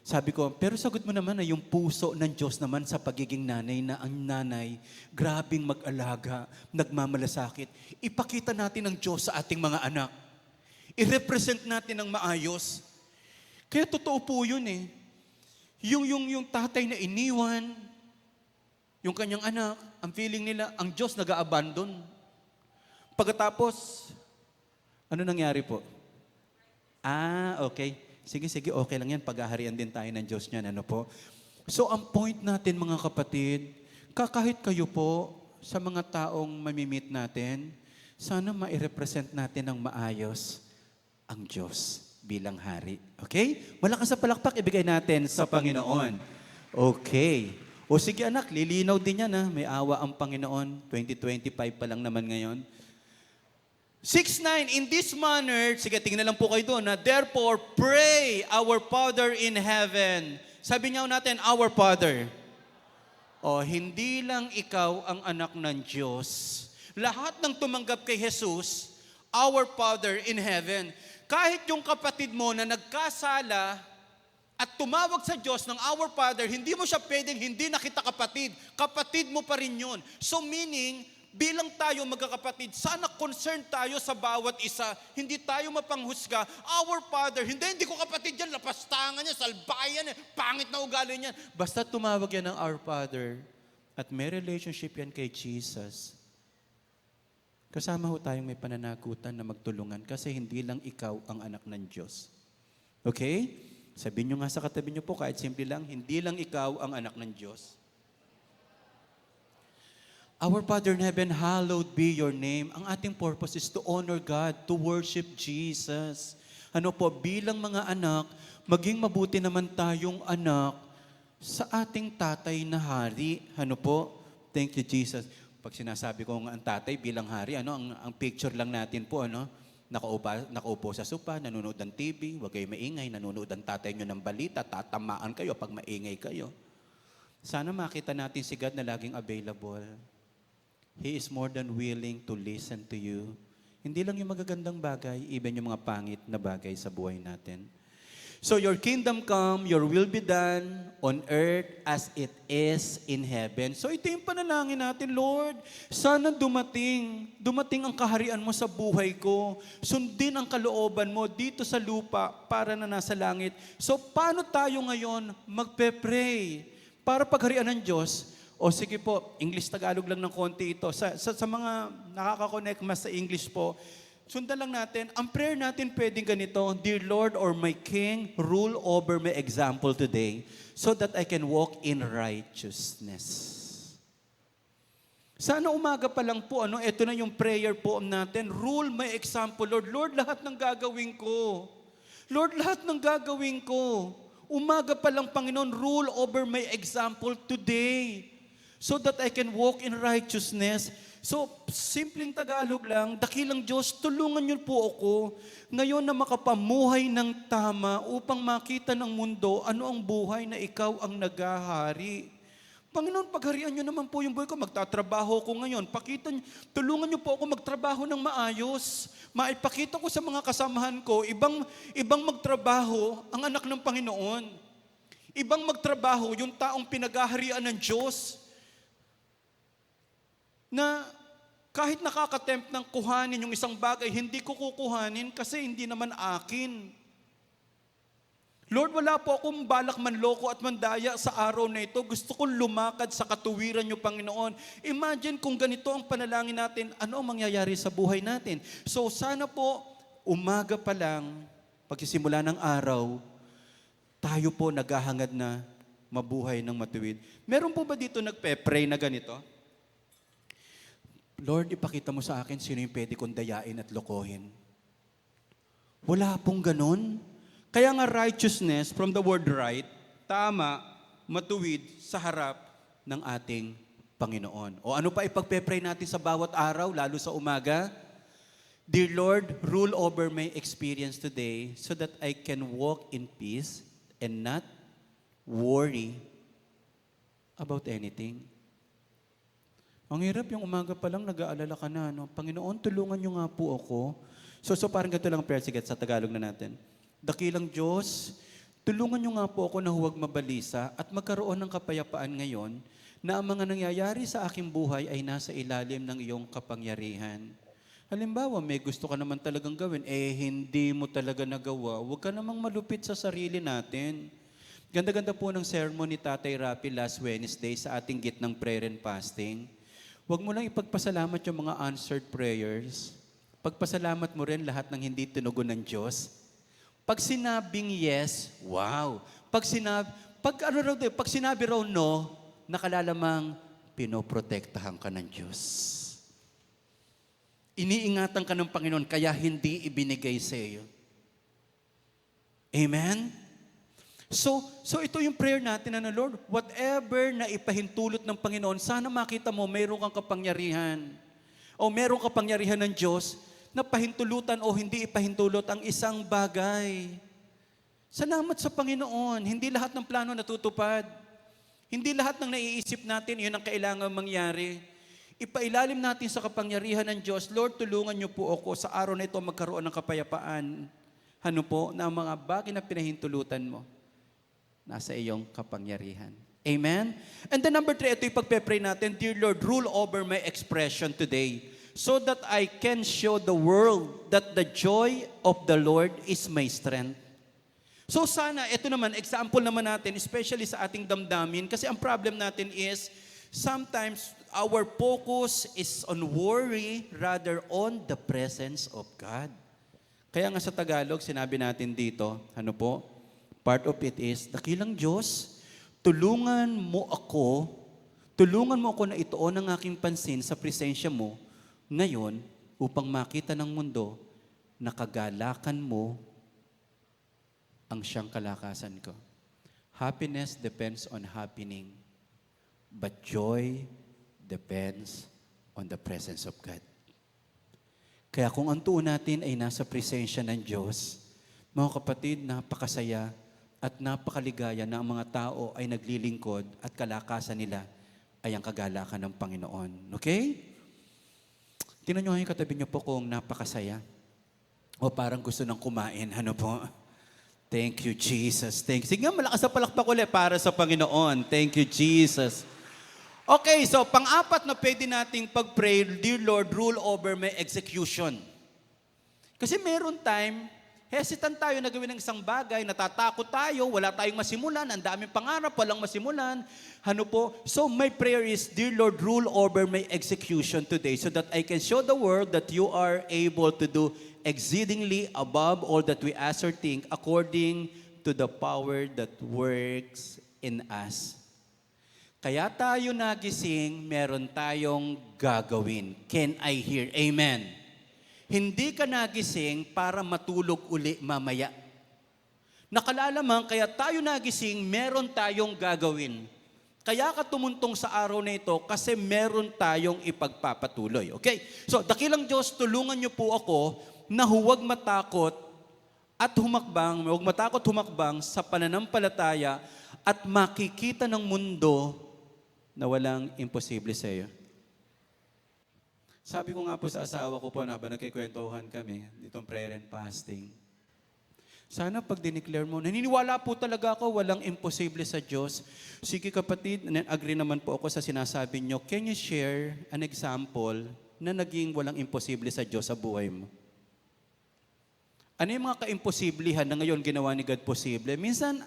Sabi ko, pero sagot mo naman na yung puso ng Diyos naman sa pagiging nanay na ang nanay, grabing mag-alaga, nagmamalasakit. Ipakita natin ang Diyos sa ating mga anak. I-represent natin ng maayos. Kaya totoo po yun eh. Yung tatay na iniwan, yung kanyang anak, ang feeling nila, ang Diyos nag-a-abandon. Pagkatapos, ano nangyari po? Okay. Sige, okay lang yan. Paghaharian din tayo ng Diyos niyan. Ano po? So, ang point natin mga kapatid, kahit kayo po, sa mga taong mamimit natin, sana ma-represent natin ng maayos ang Diyos bilang hari. Okay? Malakas sa palakpak, ibigay natin sa Panginoon. Okay. O sige anak, lilinaw din yan ha. May awa ang Panginoon. 2025 pa lang naman ngayon. 6:9, in this manner, sige, tingnan lang po kayo doon, na therefore, pray our Father in heaven. Sabi niya natin, our Father. O, hindi lang ikaw ang anak ng Diyos. Lahat ng tumanggap kay Jesus, our Father in heaven. Kahit yung kapatid mo na nagkasala at tumawag sa Diyos ng our Father, hindi mo siya pwedeng hindi nakita kapatid. Kapatid mo pa rin yun. So meaning, bilang tayo magkakapatid, sana concerned tayo sa bawat isa. Hindi tayo mapanghusga. Our Father, hindi ko kapatid yan, lapastangan niya, salbayan niya, pangit na ugali niyan. Basta tumawag yan ng our Father at may relationship yan kay Jesus. Kasama ho tayong may pananagutan na magtulungan kasi hindi lang ikaw ang anak ng Diyos. Okay? Sabihin nyo nga sa katabi nyo po, kahit simple lang, hindi lang ikaw ang anak ng Diyos. Our Father in heaven, hallowed be your name. Ang ating purpose is to honor God, to worship Jesus. Ano po, bilang mga anak, maging mabuti naman tayong anak sa ating tatay na hari. Ano po? Thank you, Jesus. Pag sinasabi ko ang tatay bilang hari, ang picture lang natin po, nakaupo sa sopa, nanonood ng TV, huwag kayo maingay, nanonood ang tatay nyo ng balita, tatamaan kayo pag maingay kayo. Sana makita natin si God na laging available. He is more than willing to listen to you. Hindi lang yung magagandang bagay, even yung mga pangit na bagay sa buhay natin. So your kingdom come, your will be done on earth as it is in heaven. So ito yung panalangin natin, Lord. Sana dumating ang kaharian mo sa buhay ko. Sundin ang kalooban mo dito sa lupa para na nasa langit. So paano tayo ngayon magpe-pray para pagharian ng Diyos? O sige po, English-Tagalog lang ng konti ito. Sa mga nakaka-connect mas sa English po, sundan lang natin, ang prayer natin pwedeng ganito, Dear Lord or my King, rule over my example today so that I can walk in righteousness. Sana umaga pa lang po, ito na yung prayer po natin, rule my example, Lord. Lord, lahat ng gagawin ko. Lord, lahat ng gagawin ko. Umaga pa lang, Panginoon, rule over my example today so that I can walk in righteousness. So, simpleng Tagalog lang, dakilang Diyos, tulungan niyo po ako ngayon na makapamuhay ng tama upang makita ng mundo ano ang buhay na ikaw ang nagahari. Panginoon, pagharian niyo naman po yung buhay ko. Magtatrabaho ko ngayon. Tulungan niyo po ako magtrabaho ng maayos. Maipakita ko sa mga kasamahan ko, ibang magtrabaho ang anak ng Panginoon. Ibang magtrabaho yung taong pinaghaharian ng Diyos. Na kahit nakakatempt ng kuhanin yung isang bagay, hindi ko kukuhanin kasi hindi naman akin. Lord, wala po akong balak manloko at mandaya sa araw na ito. Gusto kong lumakad sa katuwiran niyo, Panginoon. Imagine kung ganito ang panalangin natin, ano ang mangyayari sa buhay natin? So sana po, umaga pa lang, pagsisimula ng araw, tayo po naghahangad na mabuhay ng matuwid. Meron po ba dito nagpe-pray na ganito? Lord, ipakita mo sa akin sino yung pwede kong dayain at lokohin. Wala pong ganun. Kaya nga righteousness, from the word right, tama, matuwid sa harap ng ating Panginoon. O ano pa ipagpe-pray natin sa bawat araw, lalo sa umaga? Dear Lord, rule over my experience today so that I can walk in peace and not worry about anything. Ang hirap yung umaga pa lang, nag-aalala ka na. No? Panginoon, tulungan niyo nga po ako. So parang ganito lang prayer, sige, sa Tagalog na natin. Dakilang Diyos, tulungan niyo nga po ako na huwag mabalisa at magkaroon ng kapayapaan ngayon na ang mga nangyayari sa aking buhay ay nasa ilalim ng iyong kapangyarihan. Halimbawa, may gusto ka naman talagang gawin, hindi mo talaga nagawa, huwag ka namang malupit sa sarili natin. Ganda-ganda po ng sermon ni Tatay Rapi last Wednesday sa ating gitnang prayer and fasting. Huwag mo lang ipagpasalamat yung mga answered prayers. Pagpasalamat mo rin lahat ng hindi tinugon ng Diyos. Pag sinabing yes, wow. Pag sinabi raw no, nakalalamang pinoprotektahan ka ng Diyos. Iniingatan ka ng Panginoon, kaya hindi ibinigay sa iyo. Amen? So ito yung prayer natin na Lord, whatever na ipahintulot ng Panginoon, sana makita mo, mayroon kang kapangyarihan. O mayroong kapangyarihan ng Diyos na pahintulutan o hindi ipahintulot ang isang bagay. Salamat sa Panginoon. Hindi lahat ng plano natutupad. Hindi lahat ng naiisip natin, yun ang kailangan mangyari. Ipailalim natin sa kapangyarihan ng Diyos, Lord, tulungan niyo po ako sa araw na ito magkaroon ng kapayapaan. Ano po, na ang mga bagay na pinahintulutan mo, nasa iyong kapangyarihan. Amen? And then number 3, ito yung pagpe-pray natin, Dear Lord, rule over my expression today so that I can show the world that the joy of the Lord is my strength. So sana, ito naman, example naman natin, especially sa ating damdamin, kasi ang problem natin is, sometimes our focus is on worry rather on the presence of God. Kaya nga sa Tagalog, sinabi natin dito, ano po, part of it is, dakilang Diyos, tulungan mo ako na ituon ang aking pansin sa presensya mo ngayon upang makita ng mundo na kagalakan mo ang siyang kalakasan ko. Happiness depends on happening, but joy depends on the presence of God. Kaya kung ang tuon natin ay nasa presensya ng Diyos, mga kapatid, napakasaya at napakaligaya na ang mga tao ay naglilingkod at kalakasan nila ay ang kagalakan ng Panginoon. Okay? Tingnan nyo ngayon katabi nyo po kung napakasaya. O parang gusto nang kumain. Ano po? Thank you, Jesus. Sige nga, malakas na palakpak ulit para sa Panginoon. Thank you, Jesus. Okay, so pang-apat na pwede nating pag-pray, Dear Lord, rule over my execution. Kasi meron time, hesitant tayo na gawin ng isang bagay, natatakot tayo, wala tayong masimulan, ang daming pangarap, walang masimulan. Ano po? So my prayer is, Dear Lord, rule over my execution today so that I can show the world that you are able to do exceedingly above all that we ask or think according to the power that works in us. Kaya tayo nagising, meron tayong gagawin. Can I hear? Amen. Hindi ka nagising para matulog uli mamaya. Nakalalaman, kaya tayo nagising, meron tayong gagawin. Kaya ka tumuntong sa araw na ito kasi meron tayong ipagpapatuloy. Okay? So, dakilang Diyos, tulungan niyo po ako na huwag matakot humakbang sa pananampalataya at makikita ng mundo na walang imposible sa iyo. Sabi ko nga po sa asawa ko po na habang nagkikwentuhan kami, ditong prayer and fasting, sana pag dineclare mo, naniniwala po talaga ako, walang imposible sa Diyos. Sige kapatid, agree naman po ako sa sinasabi nyo. Can you share an example na naging walang imposible sa Diyos sa buhay mo? Ano yung mga kaimposiblihan na ngayon ginawa ni God posible? Minsan,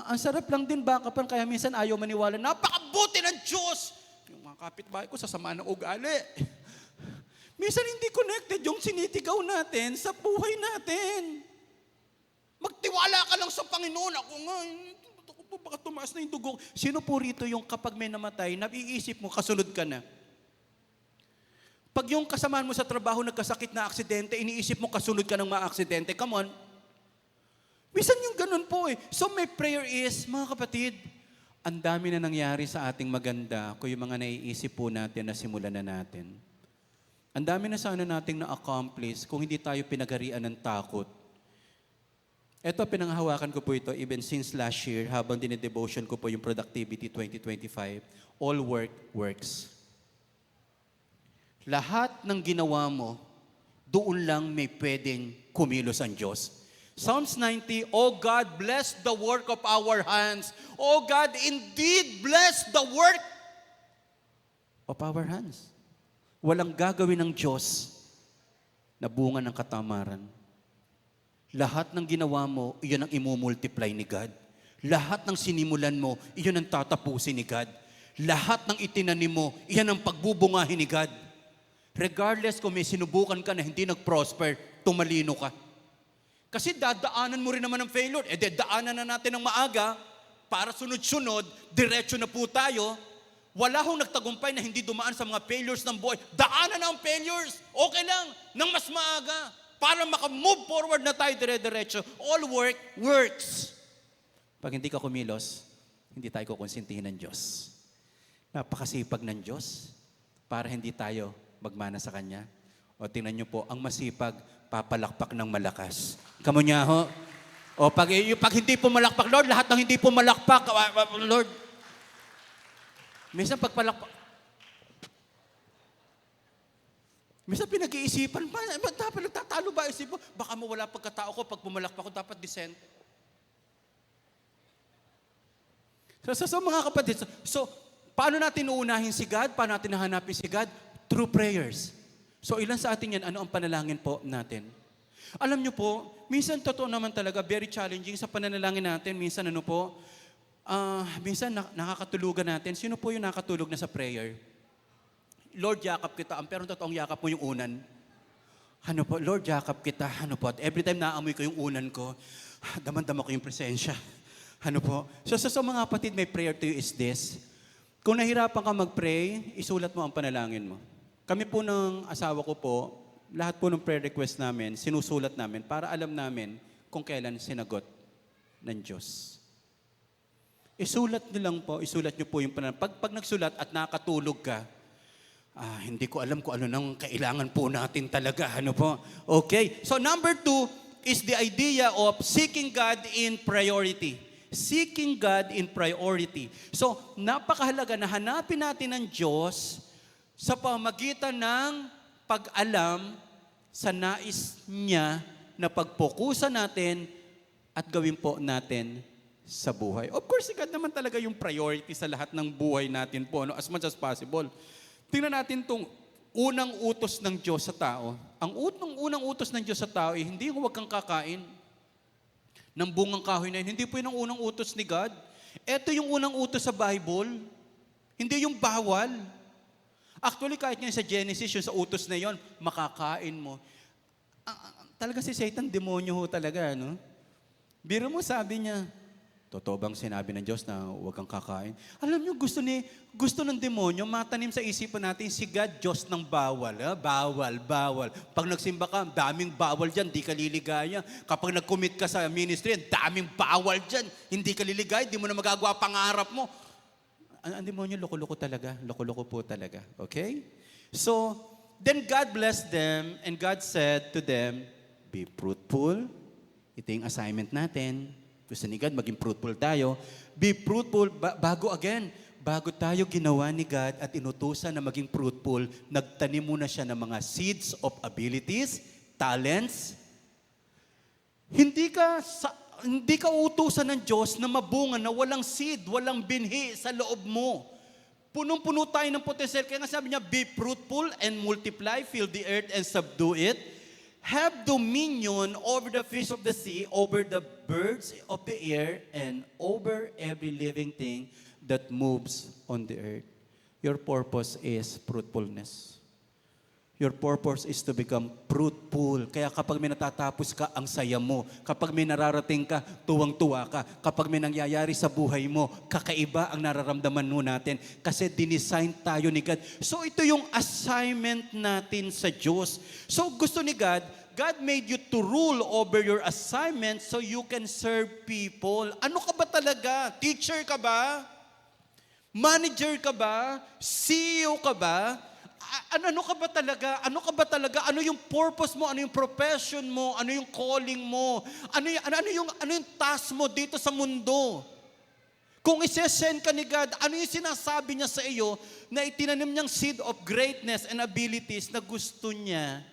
ang sarap lang din bakapan, kaya minsan ayaw maniwala, napakabuti ng Diyos! Yung mga kapitbahay ko, sasama ng ugali. Minsan hindi connected yung sinitigaw natin sa buhay natin. Magtiwala ka lang sa Panginoon. Ako nga, baka tumaas na yung dugo. Sino po rito yung kapag may namatay, naiisip mo, kasunod ka na? Pag yung kasamahan mo sa trabaho nagkasakit na aksidente, iniisip mo kasunod ka ng mga aksidente. Come on. Minsan yung ganun po eh. So my prayer is, mga kapatid, ang dami na nangyari sa ating maganda kung yung mga naiisip po natin na simulan na natin. Ang dami na sana nating na-accomplish kung hindi tayo pinagarian ng takot. Ito, pinanghahawakan ko po ito even since last year habang dine-devotion ko po yung Productivity 2025. All work works. Lahat ng ginawa mo, doon lang may pwedeng kumilos ang Diyos. Psalms 90, O God, bless the work of our hands. O God, indeed bless the work of our hands. Walang gagawin ng Diyos na bunga ng katamaran. Lahat ng ginawa mo, iyon ang imumultiply ni God. Lahat ng sinimulan mo, iyon ang tatapusin ni God. Lahat ng itinanim mo, iyan ang pagbubungahin ni God. Regardless kung may sinubukan ka na hindi nag-prosper, tumalino ka. Kasi dadaanan mo rin naman ng failure. Daanan na natin ng maaga para sunod-sunod, diretso na po tayo. Wala hong nagtagumpay na hindi dumaan sa mga failures ng buhay. Daanan na ang failures. Okay lang, nang mas maaga. Para maka-move forward na tayo dire-diretso. All work works. Pag hindi ka kumilos, hindi tayo kukonsintihin ng Diyos. Napakasipag ng Diyos para hindi tayo magmana sa Kanya. O tingnan niyo po, ang masipag, papalakpak ng malakas. Kamu niya ho? O pag hindi po malakpak, Lord, lahat ng hindi po malakpak, Lord. Minsan pagpalakpak, minsan pinag-iisipan pa, dapat nagtatalo ba isip mo? Baka mawala pagkatao ko, pag pumalakpak ko, dapat decent. So mga kapatid, so paano natin uunahin si God? Paano natin nahanapin si God? Through prayers. So ilan sa atin yan, ano ang panalangin po natin? Alam nyo po, minsan totoo naman talaga, very challenging sa pananalangin natin. Minsan minsan nakakatulugan natin. Sino po yung nakatulog na sa prayer? Lord, yakap kita. Pero totoong yakap mo yung unan. Ano po, Lord, yakap kita. Ano po, at every time naamoy ko yung unan ko, daman-dama ko yung presensya. Ano po? So mga kapatid, my prayer to you is this. Kung nahirapan ka mag-pray, isulat mo ang panalangin mo. Kami po ng asawa ko po, lahat po ng prayer request namin, sinusulat namin para alam namin kung kailan sinagot ng Diyos. Isulat niyo po yung panalangin. Pag nagsulat at nakatulog ka, hindi ko alam kung ano nang kailangan po natin talaga. Ano po? Okay. So number 2 is the idea of seeking God in priority. Seeking God in priority. So, napakahalaga na hanapin natin ang Diyos sa pamagitan ng pag-alam sa nais niya na pagpokusan natin at gawin po natin sa buhay. Of course, si God naman talaga yung priority sa lahat ng buhay natin po, as much as possible. Tingnan natin itong unang utos ng Diyos sa tao. Ang unang utos ng Diyos sa tao ay hindi huwag kang kakain ng bungang kahoy na yun. Hindi po yun ang unang utos ni God. Ito yung unang utos sa Bible. Hindi yung bawal. Actually, kahit nga sa Genesis, yung sa utos na yon, makakain mo. Talaga si Satan, demonyo ho talaga, no? Biro mo, sabi niya, totoo bang sinabi ng Diyos na huwag kang kakain? Alam niyo, gusto ng demonyo, matanim sa isipan natin si God, Diyos ng bawal. Bawal. Pag nagsimba ka, daming bawal dyan, di ka liligaya. Kapag nag-commit ka sa ministry, daming bawal dyan, hindi ka liligaya, di mo na magagawa pangarap mo. Ang demonyo, loko-loko talaga. Loko-loko po talaga. Okay? So, then God blessed them, and God said to them, be fruitful. Ito yung assignment natin. Gusto ni God, maging fruitful tayo. Be fruitful, bago tayo ginawa ni God at inutusan na maging fruitful, nagtanim muna siya ng mga seeds of abilities, talents. Hindi ka utusan ng Diyos na mabunga na walang seed, walang binhi sa loob mo. Punong-puno tayo ng potensyal. Kaya nga sabi niya, be fruitful and multiply, fill the earth and subdue it. Have dominion over the fish of the sea, over the birds of the air, and over every living thing that moves on the earth. Your purpose is fruitfulness. Your purpose is to become fruitful. Kaya kapag may natatapos ka, ang saya mo. Kapag may nararating ka, tuwang-tuwa ka. Kapag may nangyayari sa buhay mo, kakaiba ang nararamdaman mo natin. Kasi dinesign tayo ni God. So ito yung assignment natin sa Diyos. So gusto ni God, God made you to rule over your assignment so you can serve people. Ano ka ba talaga? Teacher ka ba? Manager ka ba? CEO ka ba? Ano ka ba talaga? Ano ka ba talaga? Ano yung purpose mo? Ano yung profession mo? Ano yung calling mo? Ano yung task mo dito sa mundo? Kung isi-send ka ni God, ano yung sinasabi niya sa iyo na itinanim niyang seed of greatness and abilities na gusto niya?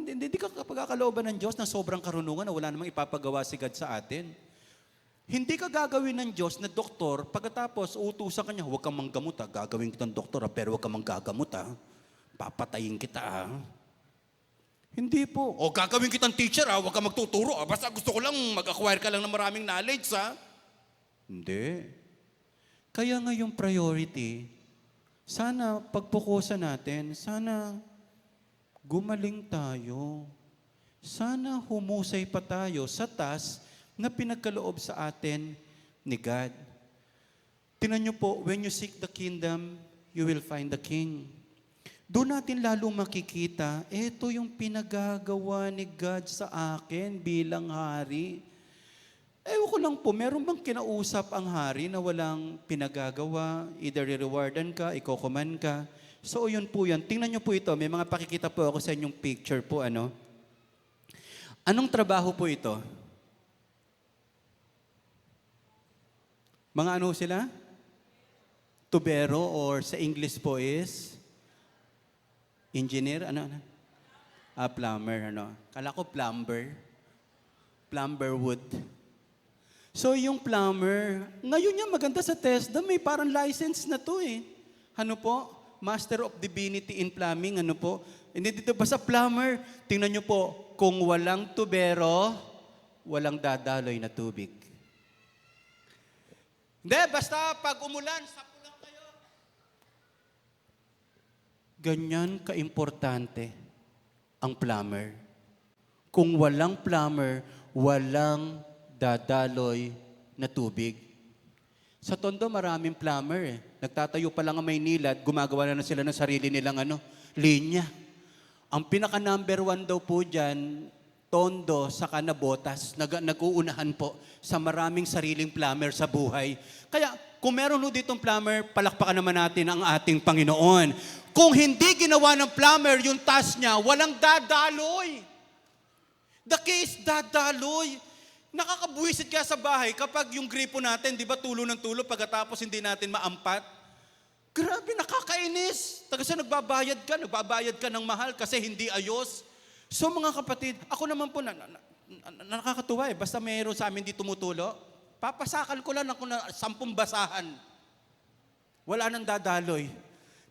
Hindi ka pagkakalooban ng Diyos na sobrang karunungan na wala namang ipapagawa si God sa atin. Hindi ka gagawin ng Diyos na doktor, pagkatapos uutusan ka niya, huwag kang manggamot ha, gagawin kitang doktor ha, pero huwag kang manggagamot ha, papatayin kita ha. Hindi po. O gagawin kitang teacher ha, huwag kang magtuturo ha, basta gusto ko lang mag-acquire ka lang ng maraming knowledge ha. Hindi. Kaya nga yung priority, sana pagpukusan natin, sana gumaling tayo. Sana humusay pa tayo sa task na pinagkaloob sa atin ni God. Tingnan niyo po, when you seek the kingdom, you will find the King. Doon natin lalo makikita, ito yung pinagagawa ni God sa akin bilang hari. Ewan ko lang po, meron bang kinausap ang hari na walang pinagagawa, either re-rewardan ka, ikokoman ka. So yun po yan. Tingnan niyo po ito, may mga pakikita po ako sa inyong picture po. Anong trabaho po ito? Mga ano sila? Tubero or sa English po is engineer, plumber, Kala ko plumber. Plumber wood. So yung plumber, ngayon niya maganda sa TESDA, may parang license na to eh. Ano po? Master of Divinity in Plumbing, Hindi dito basta plumber. Tingnan niyo po, kung walang tubero, walang dadaloy na tubig. Hindi, basta pag umulan, sapo lang kayo. Ganyan kaimportante ang plumber. Kung walang plumber, walang dadaloy na tubig. Sa Tondo, maraming plumber eh. Nagtatayo pa lang ang Maynila at gumagawa na sila ng sarili nilang linya. Ang pinaka number 1 daw po dyan, Tondo, saka na Botas, nag-uunahan po sa maraming sariling plumber sa buhay. Kaya kung meron ditong plumber, palakpakan naman natin ang ating Panginoon. Kung hindi ginawa ng plumber yung task niya, walang dadaloy. The case, dadaloy. Nakakabuwisit kaya sa bahay kapag yung gripo natin, di ba tulo ng tulo pagkatapos hindi natin maampat? Grabe, nakakainis. Kasi nagbabayad ka ng mahal kasi hindi ayos. So mga kapatid, ako naman po, nakakatuwa eh. Basta mayroon sa amin di tumutulo, papasakal ko lang ako na 10 basahan. Wala nang dadaloy.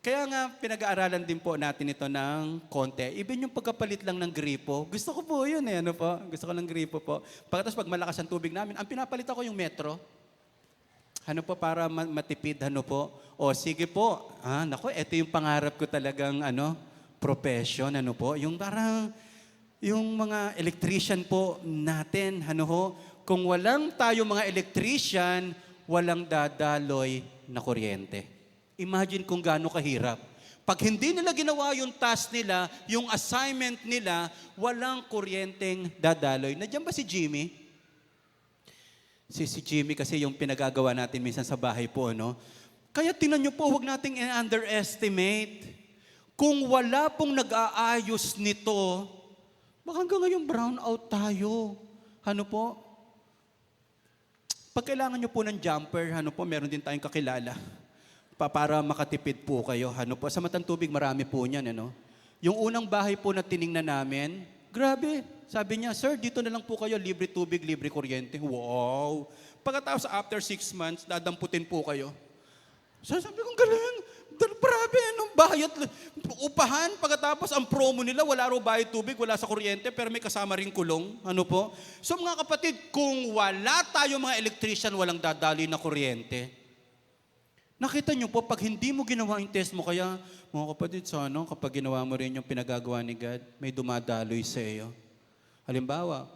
Kaya nga, pinag-aaralan din po natin ito ng konti. Even yung pagkapalit lang ng gripo, gusto ko po yun eh. Gusto ko ng gripo po. Pagkatapos pag malakas ang tubig namin, ang pinapalit ako yung metro. Para matipid, O sige po. Ito yung pangarap ko talagang, profession, Yung parang, yung mga electrician po natin, Kung walang tayo mga electrician, walang dadaloy na kuryente. Imagine kung gaano kahirap. Pag hindi nila ginawa yung task nila, yung assignment nila, walang kuryenteng dadaloy. Nandiyan ba si Jimmy? Si Jimmy kasi yung pinagagawa natin minsan sa bahay po, Kaya tingnan niyo po, huwag nating underestimate. Kung wala pong nag-aayos nito, baka hanggang ngayon brown out tayo. Pag kailangan nyo po ng jumper, ano po, meron din tayong kakilala. Para makatipid po kayo. Ano po, sa Matang Tubig, marami po niyan. Ano? Yung unang bahay po na tiningnan namin, grabe. Sabi niya, sir, dito na lang po kayo, libre tubig, libre kuryente. Wow! Pagkatapos, after 6 months, dadamputin po kayo. So, sabi ko, galing. Grabe, anong bahay at upahan. Pagkatapos, ang promo nila, wala raw bayad tubig, wala sa kuryente, pero may kasama rin kulong. Ano po? So mga kapatid, kung wala tayo mga electrician, walang dadali na kuryente. Nakita nyo po, pag hindi mo ginawa yung test mo, kaya mga kapatid, sana kapag ginawa mo rin yung pinagagawa ni God, may dumadaloy sa iyo. Halimbawa,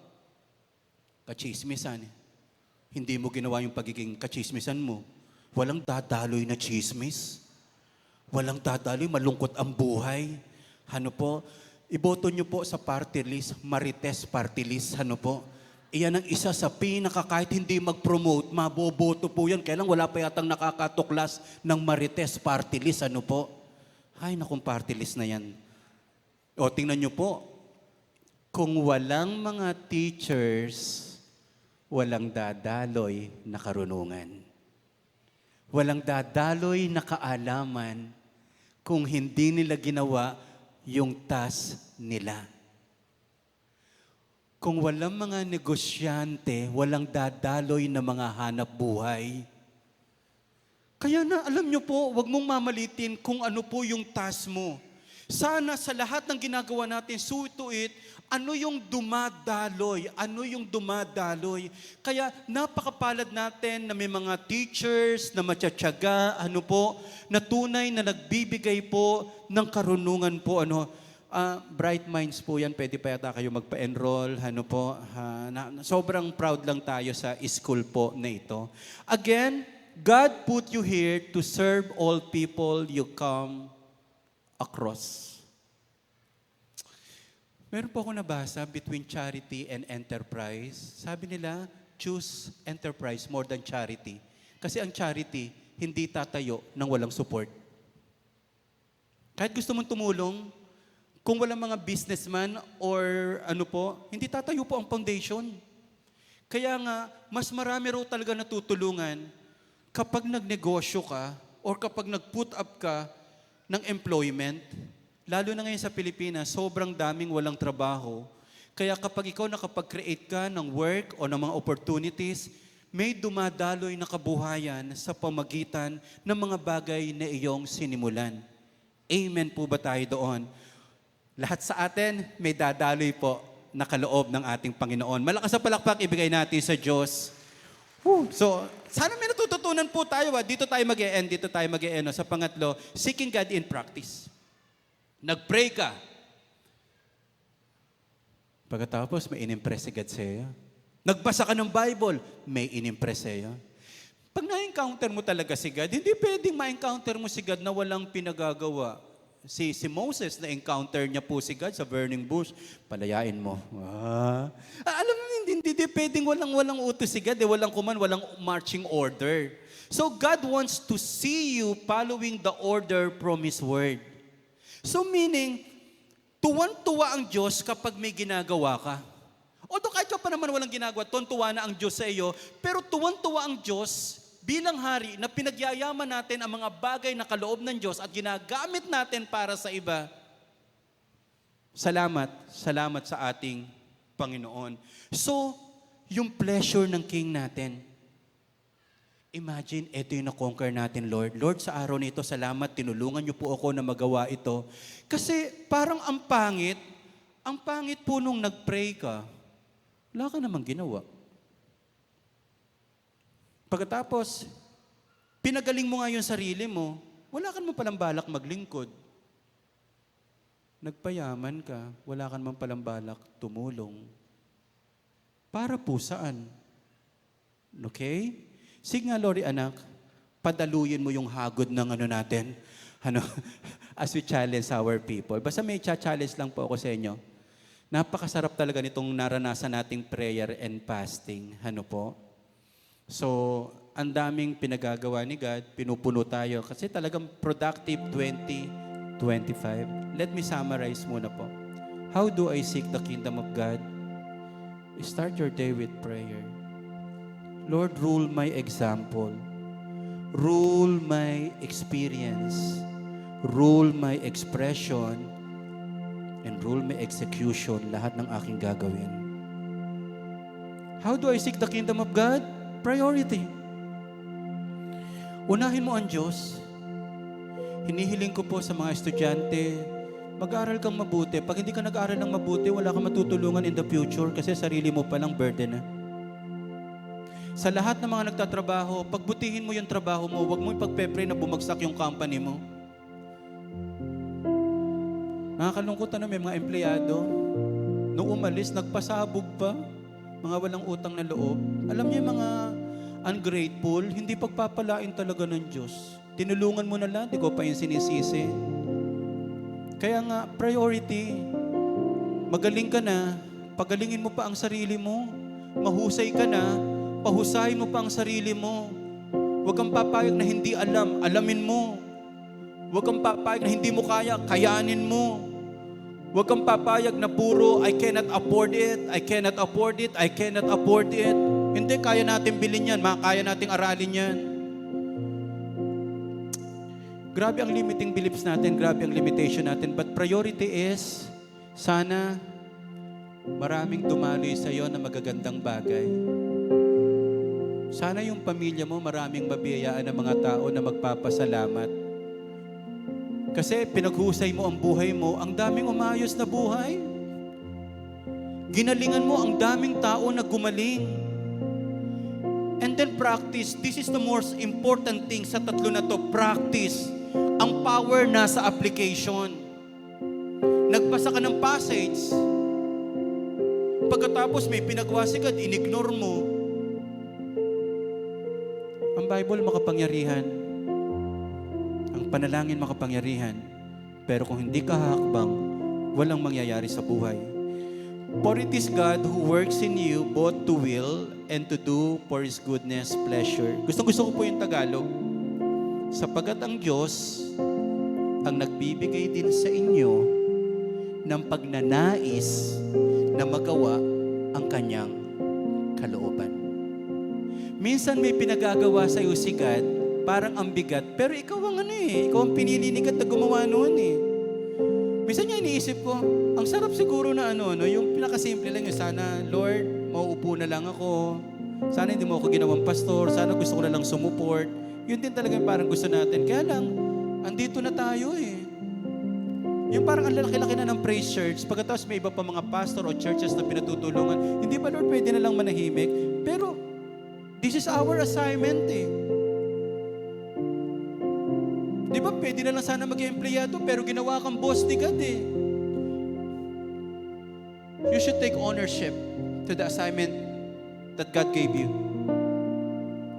kachismisan. Hindi mo ginawa yung pagiging kachismisan mo. Walang dadaloy na chismis. Walang dadaloy, malungkot ang buhay. Ano po? Iboto nyo po sa party list, Marites party list. Ano po? Iyan ang isa sa kahit hindi mag-promote, maboboto po yan. Kaya lang wala pa yatang nakakatuklas ng Marites party list. Ano po? Ay, nakong party list na yan. O, tingnan nyo po. Kung walang mga teachers, walang dadaloy na karunungan. Walang dadaloy na kaalaman kung hindi nila ginawa yung task nila. Kung walang mga negosyante, walang dadaloy na mga hanap buhay. Kaya na, alam nyo po, wag mong mamalitin kung ano po yung task mo. Sana sa lahat ng ginagawa natin, see to it, ano yung dumadaloy? Ano yung dumadaloy? Kaya napakapalad natin na may mga teachers na matsatsaga, ano po, na tunay na nagbibigay po ng karunungan po, ano, Bright Minds po yan, pwede pa yata kayo magpa-enroll, ano po, sobrang proud lang tayo sa school po na ito. Again, God put you here to serve all people you come across. Meron po ako nabasa between charity and enterprise. Sabi nila, choose enterprise more than charity. Kasi ang charity, hindi tatayo ng walang support. Kahit gusto mong tumulong, kung walang mga businessman or ano po, hindi tatayo po ang foundation. Kaya nga, mas marami raw talaga natutulungan kapag nagnegosyo ka or kapag nag-put up ka ng employment. Lalo na ngayon sa Pilipinas, sobrang daming walang trabaho. Kaya kapag ikaw nakapag-create ka ng work o ng mga opportunities, may dumadaloy na kabuhayan sa pamagitan ng mga bagay na iyong sinimulan. Amen po ba tayo doon? Lahat sa atin, may dadaloy po na kaloob ng ating Panginoon. Malakas na palakpak, ibigay natin sa Diyos. So, sana may natututunan po tayo. Dito tayo mag-e-end, dito tayo mag-e-end. Sa pangatlo, seeking God in practice. Nag-pray ka. Pagkatapos, may inimpress si God sa'yo. Nagbasa ka ng Bible, may inimpress sa'yo. Pag na-encounter mo talaga si God, hindi pwedeng ma-encounter mo si God na walang pinagagawa. Si Moses, na-encounter niya po si God sa burning bush, palayain mo. Alam mo, hindi pwedeng walang utos si God, walang command, walang marching order. So God wants to see you following the order from His Word. So meaning, tuwan-tuwa ang Diyos kapag may ginagawa ka. Although kahit pa naman walang ginagawa, tuwan-tuwa na ang Diyos sa iyo, pero tuwan-tuwa ang Diyos bilang hari na pinagyayaman natin ang mga bagay na kaloob ng Diyos at ginagamit natin para sa iba. Salamat sa ating Panginoon. So, yung pleasure ng King natin, imagine, ito yung na-conquer natin, Lord. Lord, sa araw na ito, salamat, tinulungan niyo po ako na magawa ito. Kasi parang ang pangit po nung nag-pray ka, wala ka namang ginawa. Pagkatapos, pinagaling mo nga yung sarili mo, wala ka naman palang balak maglingkod. Nagpayaman ka, wala ka naman palang balak tumulong. Para po saan? Okay? Sige nga, Lori, anak, padaluyin mo yung hagod ng natin, as we challenge our people. Basta may challenge lang po ako sa inyo. Napakasarap talaga nitong naranasan nating prayer and fasting. So, ang daming pinagagawa ni God, pinupuno tayo. Kasi talagang productive 2025. Let me summarize muna po. How do I seek the kingdom of God? Start your day with prayer. Lord, rule my example. Rule my experience. Rule my expression. And rule my execution. Lahat ng aking gagawin. How do I seek the kingdom of God? Priority. Unahin mo ang Diyos. Hinihiling ko po sa mga estudyante, mag-aaral kang mabuti. Pag hindi ka nag-aaral ng mabuti, wala kang matutulungan in the future kasi sarili mo palang burden na. Sa lahat ng mga nagtatrabaho, pagbutihin mo yung trabaho mo, huwag mo ipagpe-pray na bumagsak yung company mo. Nakakalungkot na may mga empleyado, nung umalis, nagpasabog pa, mga walang utang na loob. Alam niyo yung mga ungrateful, hindi pagpapalain talaga ng Diyos. Tinulungan mo na lang, di ko pa yung sinisisi. Kaya nga, priority, magaling ka na, pagalingin mo pa ang sarili mo, mahusay ka na, pahusayin mo pa ang sarili mo. Huwag kang papayag na hindi alam, alamin mo. Huwag kang papayag na hindi mo kaya, kayanin mo. Huwag kang papayag na puro, I cannot afford it, I cannot afford it, I cannot afford it. Hindi, kaya natin bilhin yan, kaya nating aralin yan. Grabe ang limiting beliefs natin, grabe ang limitation natin, but priority is, sana maraming dumaloy sa iyo na magagandang bagay. Sana yung pamilya mo maraming mabiyayaan ng mga tao na magpapasalamat. Kasi pinaghusay mo ang buhay mo, ang daming umayos na buhay. Ginalingan mo ang daming tao na gumaling. And then practice, this is the most important thing sa tatlo na to, practice. Ang power nasa application. Nagbasa ka ng passage, pagkatapos may pinagwasigad, inignore mo. Ang Bible makapangyarihan. Ang panalangin makapangyarihan. Pero kung hindi ka hakbang, walang mangyayari sa buhay. For it is God who works in you both to will and to do for His goodness, pleasure. Gusto ko po yung Tagalog. Sapagat ang Diyos ang nagbibigay din sa inyo ng pagnanais na magawa ang kanyang kalooban. Minsan may pinagagawa sa iyo si God, parang ang bigat, pero ikaw ang ikaw ang pinili ni God na gumawa noon Minsan niya iniisip ko, ang sarap siguro na yung pinakasimple lang yung sana, Lord, mauupo na lang ako, sana hindi mo ako ginawang pastor, sana gusto ko na lang sumuport. Yun din talaga yung parang gusto natin. Kaya lang, andito na tayo Yung parang ang lalaki-laki na ng praise church, pagkatapos may iba pa mga pastor o churches na pinatutulungan, hindi ba Lord pwede na lang manahimik? Pero, this is our assignment Di ba pwede na lang sana mag-empleyado, pero ginawa kang boss ni God You should take ownership to the assignment that God gave you.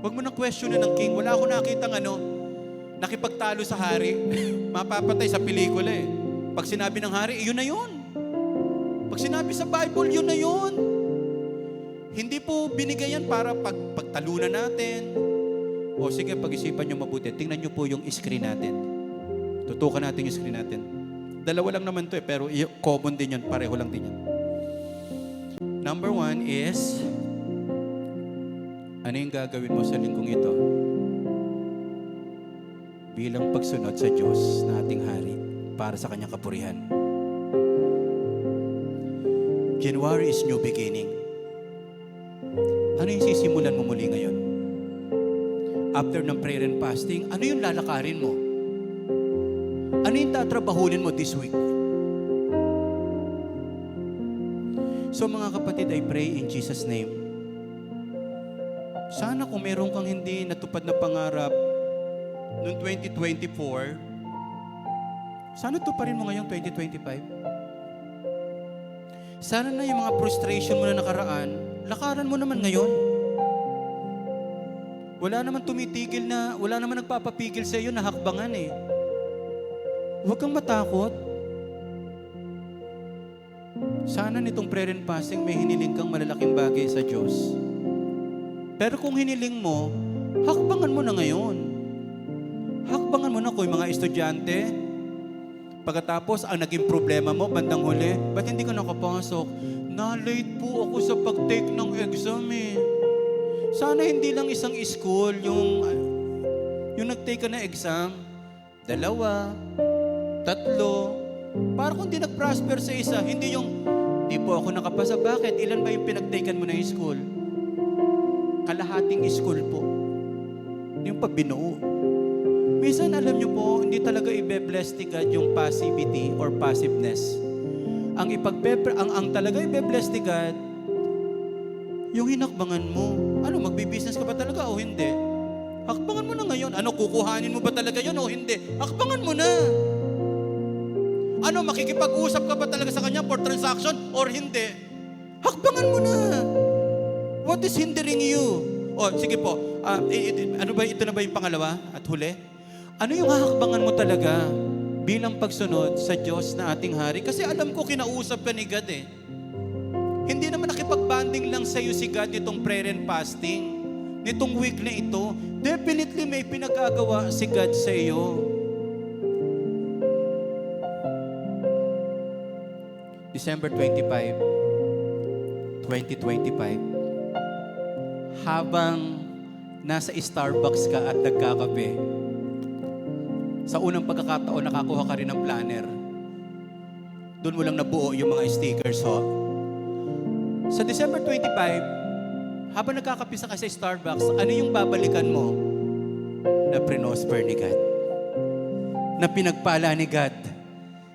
Huwag mo nang questionin ng king. Wala ako nakitang nakipagtalo sa hari. Mapapatay sa pelikula Pag sinabi ng hari, yun na yun. Pag sinabi sa Bible, yun na yun. Hindi po binigay yan para pagtalunan natin. O sige, pag-isipan nyo mabuti. Tingnan nyo po yung screen natin. Tutukan natin yung screen natin. Dalawa lang naman to pero common din yun. Pareho lang din yan. Number 1 is, ano yung gagawin mo sa linggong ito? Bilang pagsunod sa Diyos na ating hari para sa kanyang kapurihan. January is new beginning. Ano yung sisimulan mo muli ngayon? After ng prayer and fasting, ano yung lalakarin mo? Ano yung tatrabahunin mo this week? So mga kapatid, I pray in Jesus' name. Sana kung meron kang hindi natupad na pangarap noong 2024, sana tuparin mo ngayong 2025. Sana na yung mga frustration mo na nakaraan, lakaran mo naman ngayon. Wala naman tumitigil wala naman nagpapapigil sa iyo na hakbangan Huwag kang matakot. Sana nitong prayer and fasting may hiniling kang malalaking bagay sa Diyos. Pero kung hiniling mo, hakbangan mo na ngayon. Hakbangan mo na kung mga estudyante. Pagkatapos, ang naging problema mo, bandang huli, ba't hindi ka nakapasok? Na-late po ako sa pag-take ng exam Sana hindi lang isang school yung nag-take ka na exam, 2, 3, para kung di nag-prosper sa isa, hindi yung, di po ako nakapasa. Bakit? Ilan ba yung pinag-taken mo na yung school? Kalahating school po. Yung pabinuo. Minsan alam nyo po, hindi talaga ibe-bless ni God yung passivity or passiveness. Ang talaga ibe-bless ni God, yung hinakbangan mo. Ano, magbi-business ka ba talaga o hindi? Hakbangan mo na ngayon. Ano, kukuhanin mo ba talaga yun o hindi? Hakbangan mo na. Ano, makikipag-usap ka ba talaga sa kanya for transaction or hindi? Hakbangan mo na. What is hindering you? O, sige po. Ito na ba yung pangalawa at huli? Ano yung hahakbangan mo talaga bilang pagsunod sa Diyos na ating hari? Kasi alam ko kinausap ka ni God eh. Hindi naman nakipag-banding lang sa iyo si God nitong prayer and fasting. Nitong week na ito, definitely may pinagagawa si God sa iyo. December 25, 2025, habang nasa Starbucks ka at nagkakape, sa unang pagkakataon nakakuha ka rin ng planner. Doon mo lang nabuo yung mga stickers, ho. Sa December 25, habang nagkakapisa ka sa Starbucks, ano yung babalikan mo? Na prinosper ni God. Na pinagpala ni God.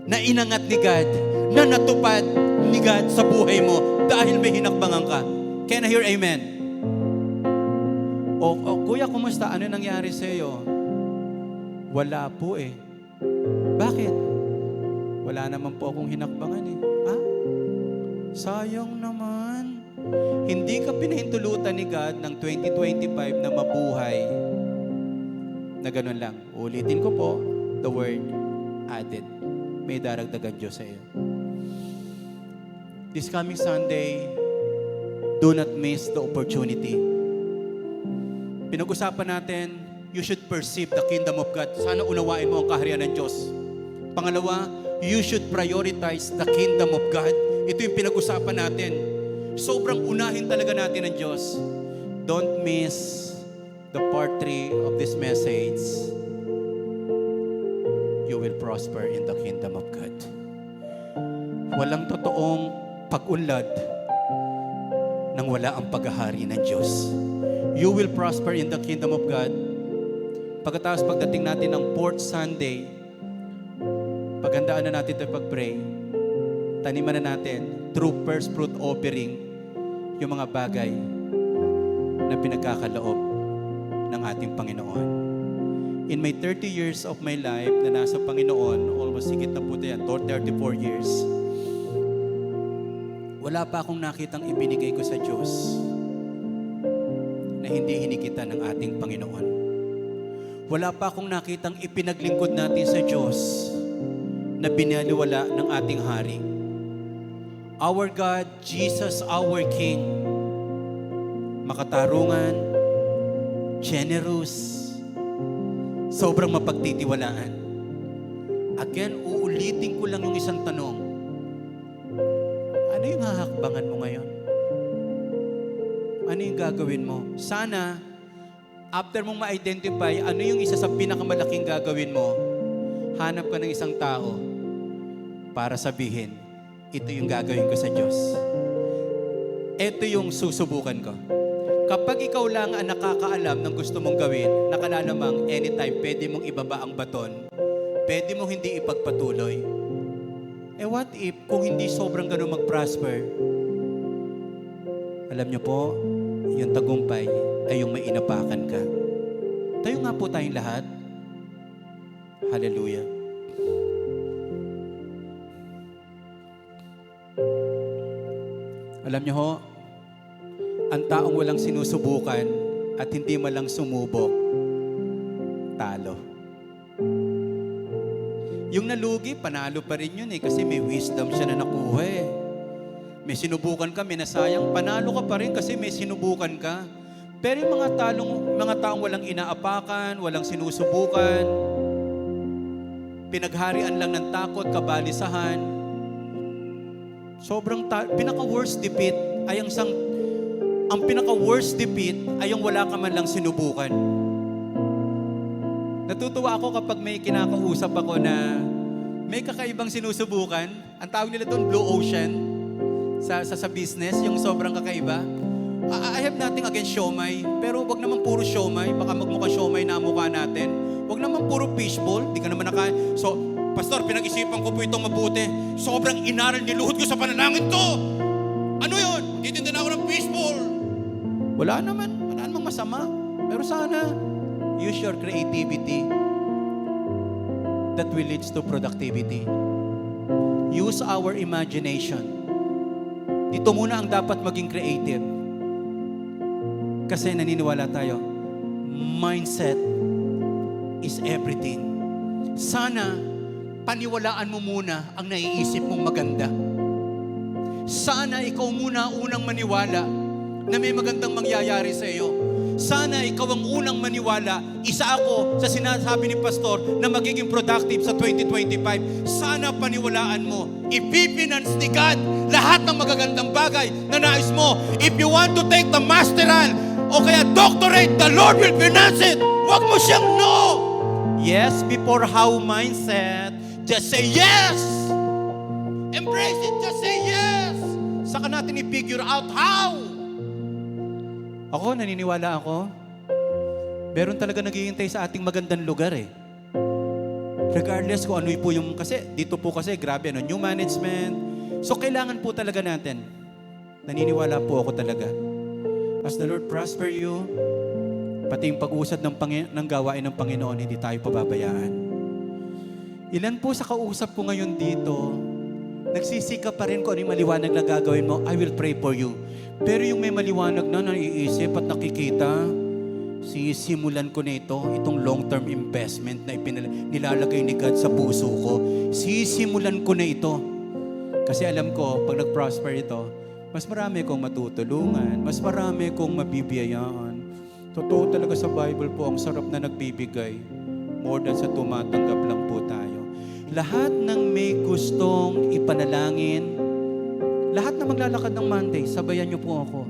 Na inangat ni God. Na natupad ni God sa buhay mo dahil may hinakbangan ka. Can I hear amen? O kuya, kumusta? Ano nangyari sa iyo? Wala po eh. Bakit? Wala naman po akong hinakbangan eh. Sayang naman. Hindi ka pinahintulutan ni God ng 2025 na mabuhay na ganun lang. Ulitin ko po, the word added. May daragdagan Diyos sa iyo. This coming Sunday, do not miss the opportunity. Pinag-usapan natin, you should perceive the kingdom of God. Sana unawain mo ang kaharian ng Diyos. Pangalawa, you should prioritize the kingdom of God. Ito yung pinag-usapan natin. Sobrang unahin talaga natin ng Diyos. Don't miss the part 3 of this message. You will prosper in the kingdom of God. Walang totoong pag-unlad nang wala ang paghahari ng Diyos. You will prosper in the kingdom of God. Pagkatapos pagdating natin ng 4th Sunday, paghandaan na natin ito pag-pray, taniman na natin through first fruit offering yung mga bagay na pinagkakaloob ng ating Panginoon. In my 30 years of my life na nasa Panginoon, almost higit na po yan, 34 years, wala pa akong nakitang ibinigay ko sa Diyos na hindi hinikitan ng ating Panginoon. Wala pa akong nakitang ipinaglingkod natin sa Diyos na binaliwala ng ating hari. Our God, Jesus, our King, makatarungan, generous, sobrang mapagtitiwalaan. Again, uulitin ko lang yung isang tanong. Ano yung hahakbangan mo ngayon? Ano yung gagawin mo? Sana, after mong ma-identify, ano yung isa sa pinakamalaking gagawin mo, hanap ka ng isang tao para sabihin, ito yung gagawin ko sa Diyos. Ito yung susubukan ko. Kapag ikaw lang ang nakakaalam ng gusto mong gawin, nakala namang anytime pwede mong ibaba ang baton, pwede mong hindi ipagpatuloy. What if kung hindi sobrang ganun mag-prosper? Alam niyo po, yung tagumpay ay yung may inapakan ka. Tayo nga po tayong lahat. Hallelujah. Alam niyo ho, ang taong walang sinusubukan at hindi malang sumubok, talo. Yung nalugi, panalo pa rin yun kasi may wisdom siya na nakuha eh. May sinubukan ka, may nasayang, panalo ka pa rin kasi may sinubukan ka. Pero yung mga taong walang inaapakan, walang sinusubukan, pinagharian lang ng takot, kabalisahan, sobrang pinaka-worst defeat ay ang ang pinaka-worst defeat ay yung wala ka man lang sinubukan. Natutuwa ako kapag may kinakausap ako na may kakaibang sinusubukan. Ang tawag nila doon, blue ocean. Sa business, yung sobrang kakaiba. I have nothing against siomay, pero wag naman puro siomay. Baka magmukha siomay na mukha natin. Wag naman puro fishball. Di ka naman nakain. So, Pastor, pinag-isipan ko po itong mabuti. Sobrang inaral niluhod ko sa panalangin to. Ano yun? Titinda na ako ng fishball. Wala namang masama. Pero sana, use your creativity that will lead to productivity. Use our imagination. Ito muna ang dapat maging creative. Kasi naniniwala tayo, mindset is everything. Sana, paniwalaan mo muna ang naiisip mong maganda. Sana ikaw muna unang maniwala na may magandang mangyayari sa iyo. Sana ikaw ang unang maniwala. Isa ako sa sinasabi ni Pastor na magiging productive sa 2025. Sana paniwalaan mo. Ipipinance ni God lahat ng magagandang bagay na nais mo. If you want to take the masteral o kaya doctorate, the Lord will finance it. Huwag mo siyang no. Yes before how mindset. Just say yes. Embrace it. Just say yes. Saka natin i-figure out how. Ako, naniniwala ako. Meron talaga naghihintay sa ating magandang lugar eh. Regardless kung ano po yung, kasi dito po kasi grabe, new management. So kailangan po talaga natin. Naniniwala po ako talaga. As the Lord prosper you, pati yung pag-usad ng gawain ng Panginoon, hindi tayo pababayaan. Ilan po sa kausap ko ngayon dito, nagsisika pa rin kung ano yung maliwanag na gagawin mo, I will pray for you. Pero yung may maliwanag na naiisip at nakikita, sisimulan ko na itong long-term investment na nilalagay ni God sa puso ko. Sisimulan ko na ito. Kasi alam ko, pag nag-prosper ito, mas marami kong matutulungan, mas marami kong mabibiyayaan. Totoo talaga sa Bible po, ang sarap na nagbibigay. More than sa tumatanggap lang po tayo. Lahat ng may gustong ipanalangin, lahat na maglalakad ng Monday, sabayan niyo po ako.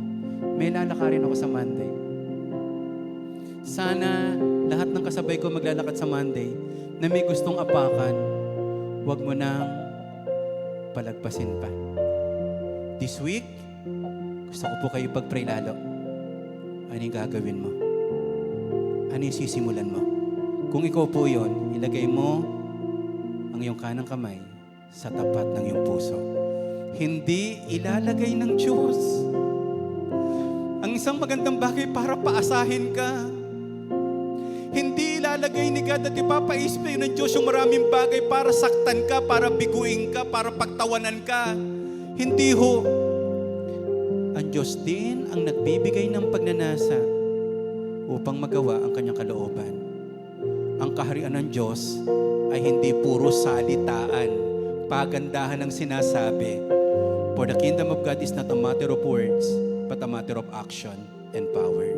May lalakarin ako sa Monday. Sana lahat ng kasabay ko maglalakad sa Monday na may gustong apakan, huwag mo nang palagpasin pa. This week, gusto ko po kayo pag-pray lalo. Ano yung gagawin mo? Ano yung sisimulan mo? Kung ikaw po yon, ilagay mo ang iyong kanang kamay sa tapat ng iyong puso. Hindi ilalagay ng Diyos ang isang magandang bagay para paasahin ka. Hindi ilalagay ni God at ipapaisip ng Diyos yung maraming bagay para saktan ka, para biguin ka, para pagtawanan ka. Hindi ho. Ang Diyos din ang nagbibigay ng pagnanasa upang magawa ang kanyang kalooban. Ang kaharian ng Diyos ay hindi puro salitaan, pagandahan ang sinasabi. For the kingdom of God is not a matter of words, but a matter of action and power.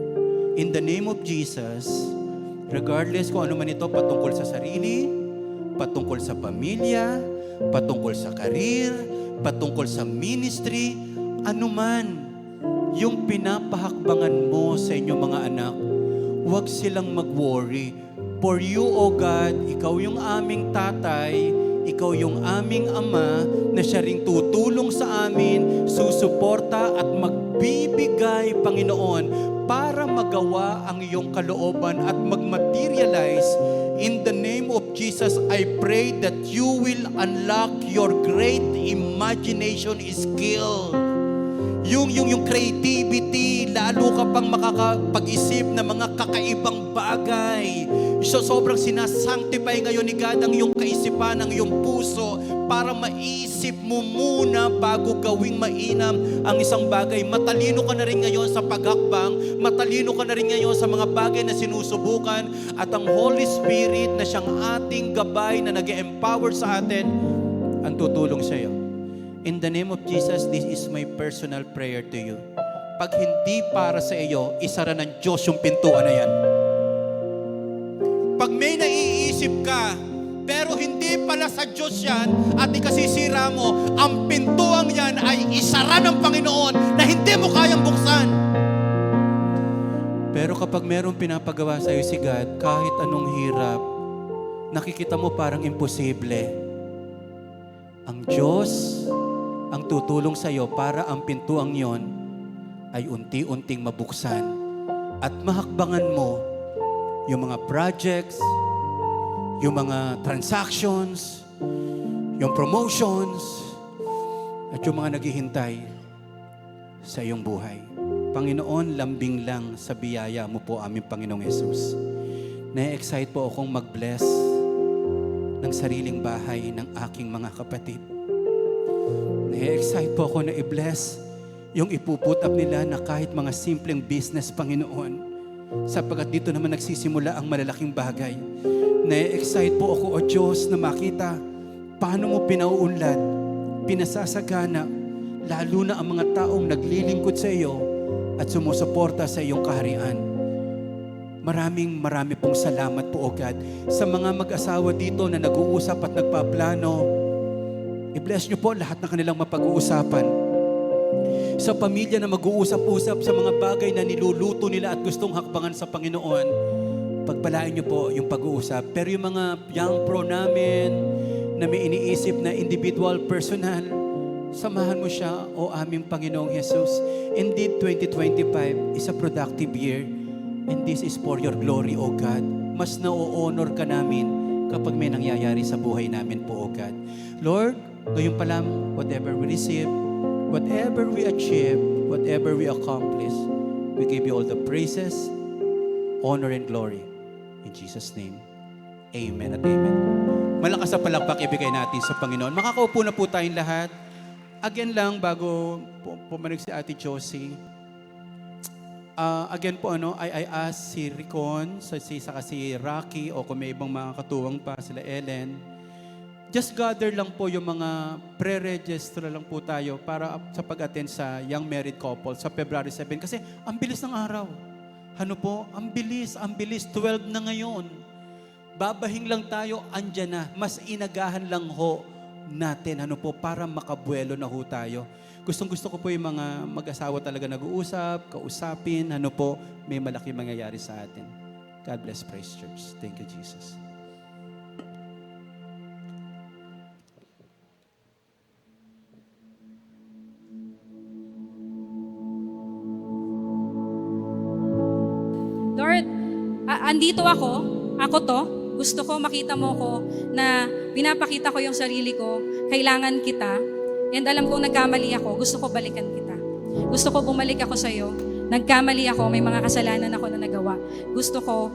In the name of Jesus, regardless kung ano man ito, patungkol sa sarili, patungkol sa pamilya, patungkol sa career, patungkol sa ministry, anuman yung pinapahakbangan mo sa inyong mga anak, huwag silang mag-worry. For you, O God, ikaw yung aming tatay, ikaw yung aming ama na siya ring tutulong sa amin, susuporta at magbibigay, Panginoon, para magawa ang iyong kalooban at magmaterialize. In the name of Jesus, I pray that you will unlock your great imagination skill. Yung creativity, lalo ka pang makakapag-isip ng mga kakaibang bagay. So sobrang sinasanctify ngayon ni God ang iyong kaisipan, ang iyong puso para maisip mo muna bago gawing mainam ang isang bagay. Matalino ka na rin ngayon sa paghakbang, matalino ka na rin ngayon sa mga bagay na sinusubukan, at ang Holy Spirit na siyang ating gabay na nag-empower sa atin, ang tutulong sa iyo. In the name of Jesus, this is my personal prayer to you. Pag hindi para sa iyo, isara ng Diyos yung pintuan na yan. Pag may naiisip ka, pero hindi pala sa Diyos yan, at ikasisira mo, ang pintuang yan ay isara ng Panginoon na hindi mo kayang buksan. Pero kapag merong pinapagawa sa'yo si God, kahit anong hirap, nakikita mo parang imposible. Ang Diyos ang tutulong sa'yo para ang pintuang yon ay unti-unting mabuksan at mahakbangan mo yung mga projects, yung mga transactions, yung promotions, at yung mga naghihintay sa iyong buhay. Panginoon, lambing lang sa biyaya mo po aming Panginoong Yesus. Na-excite po akong mag-bless ng sariling bahay ng aking mga kapatid. Na-excite po ako na i-bless yung ipuput up nila na kahit mga simpleng business, Panginoon, sapagkat dito naman nagsisimula ang malalaking bagay. Na-excite po ako, O Diyos, na makita paano mo pinauunlad, pinasasagana, lalo na ang mga taong naglilingkod sa iyo at sumusuporta sa iyong kaharian. Marami pong salamat po, O God, sa mga mag-asawa dito na nag-uusap at nagpaplano. I-bless niyo po lahat ng kanilang mapag-uusapan. Sa pamilya na mag-uusap-usap sa mga bagay na niluluto nila at gustong hakbangan sa Panginoon, pagpalain niyo po yung pag-uusap. Pero yung mga young pro namin na may iniisip na individual, personal, samahan mo siya, O aming Panginoong Jesus. Indeed, 2025 is a productive year and this is for your glory, O God. Mas na-honor ka namin kapag may nangyayari sa buhay namin po, O God. Lord, ngayon pa lang, whatever we receive, whatever we achieve, whatever we accomplish, we give you all the praises, honor, and glory. In Jesus' name, amen at amen. Malakas sa palakpak ibigay natin sa Panginoon. Makakaupo na po tayong lahat. Again lang, bago pumanig si Ate Josie, again po, I ask si Ricon, si Rocky, o kung may ibang mga katuwang pa, sila Ellen, just gather lang po yung mga pre-register lang po tayo para sa pag-attend sa Young Married Couple sa February 7. Kasi ang bilis ng araw. Ano po? Ang bilis. 12 na ngayon. Babahing lang tayo, andyan na. Mas inagahan lang ho natin, para makabuelo na ho tayo. Gustong-gusto ko po yung mga mag-asawa talaga nag-uusap, kausapin, may malaki mangyayari sa atin. God bless Praise Church. Thank you, Jesus. Lord, andito ako to, gusto ko makita mo ko na pinapakita ko yung sarili ko, kailangan kita, and alam kong nagkamali ako, gusto ko balikan kita. Gusto ko bumalik ako sa iyo, nagkamali ako, may mga kasalanan ako na nagawa. Gusto ko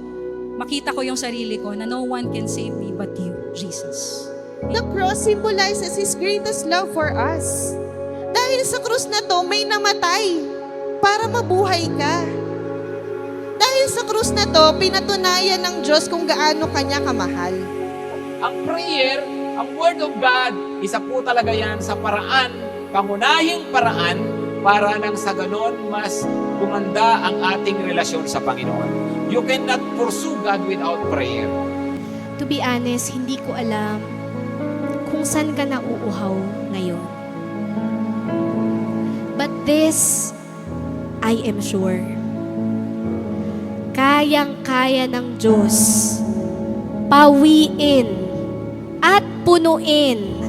makita ko yung sarili ko na no one can save me but you, Jesus. The cross symbolizes His greatest love for us. Dahil sa krus na to, may namatay para mabuhay ka. Dahil sa krus na to, pinatunayan ng Diyos kung gaano Kanya kamahal. Ang prayer, ang Word of God, isa po talaga yan sa paraan, pangunahing paraan, para nang sa ganon mas gumanda ang ating relasyon sa Panginoon. You cannot pursue God without prayer. To be honest, hindi ko alam kung saan ka nauuhaw ngayon. But this, I am sure, kayang-kaya ng Diyos pawiin at punuin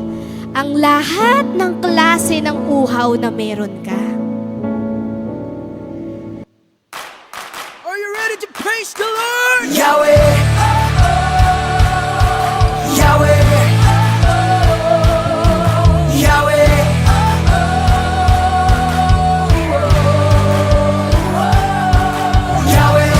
ang lahat ng klase ng uhaw na meron ka. Are you ready to praise the Lord? Yahweh, Yahweh, Yahweh, Yahweh, Yahweh,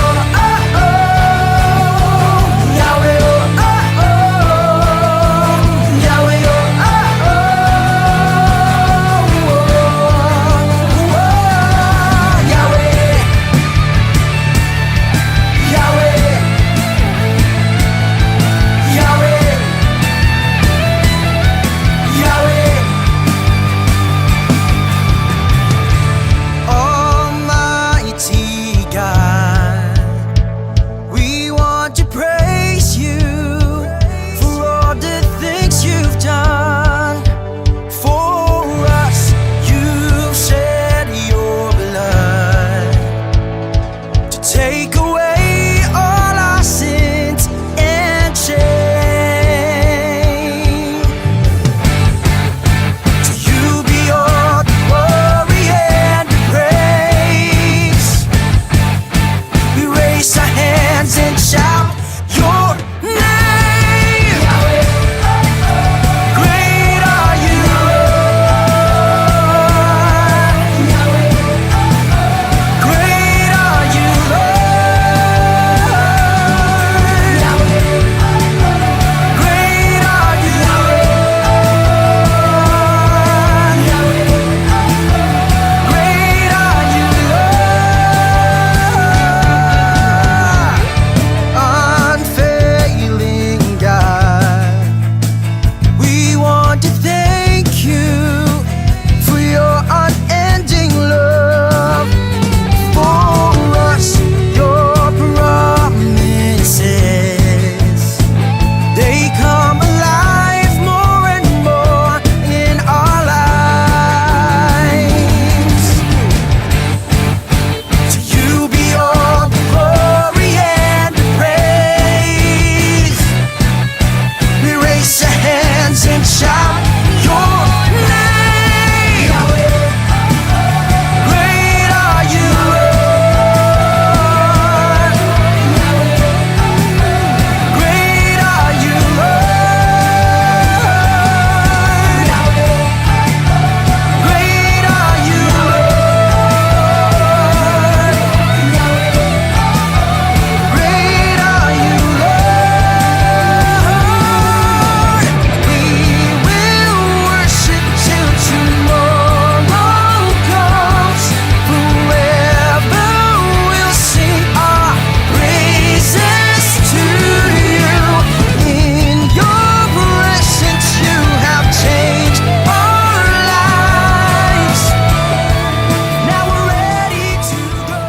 and shout your name. Yahweh, great are you, Lord. Great are you, Lord. Great are you, Lord. Great are you, Lord. We will worship till tomorrow comes. Forever we'll sing our praises to you. In your presence you have changed our lives. Now we're ready to go.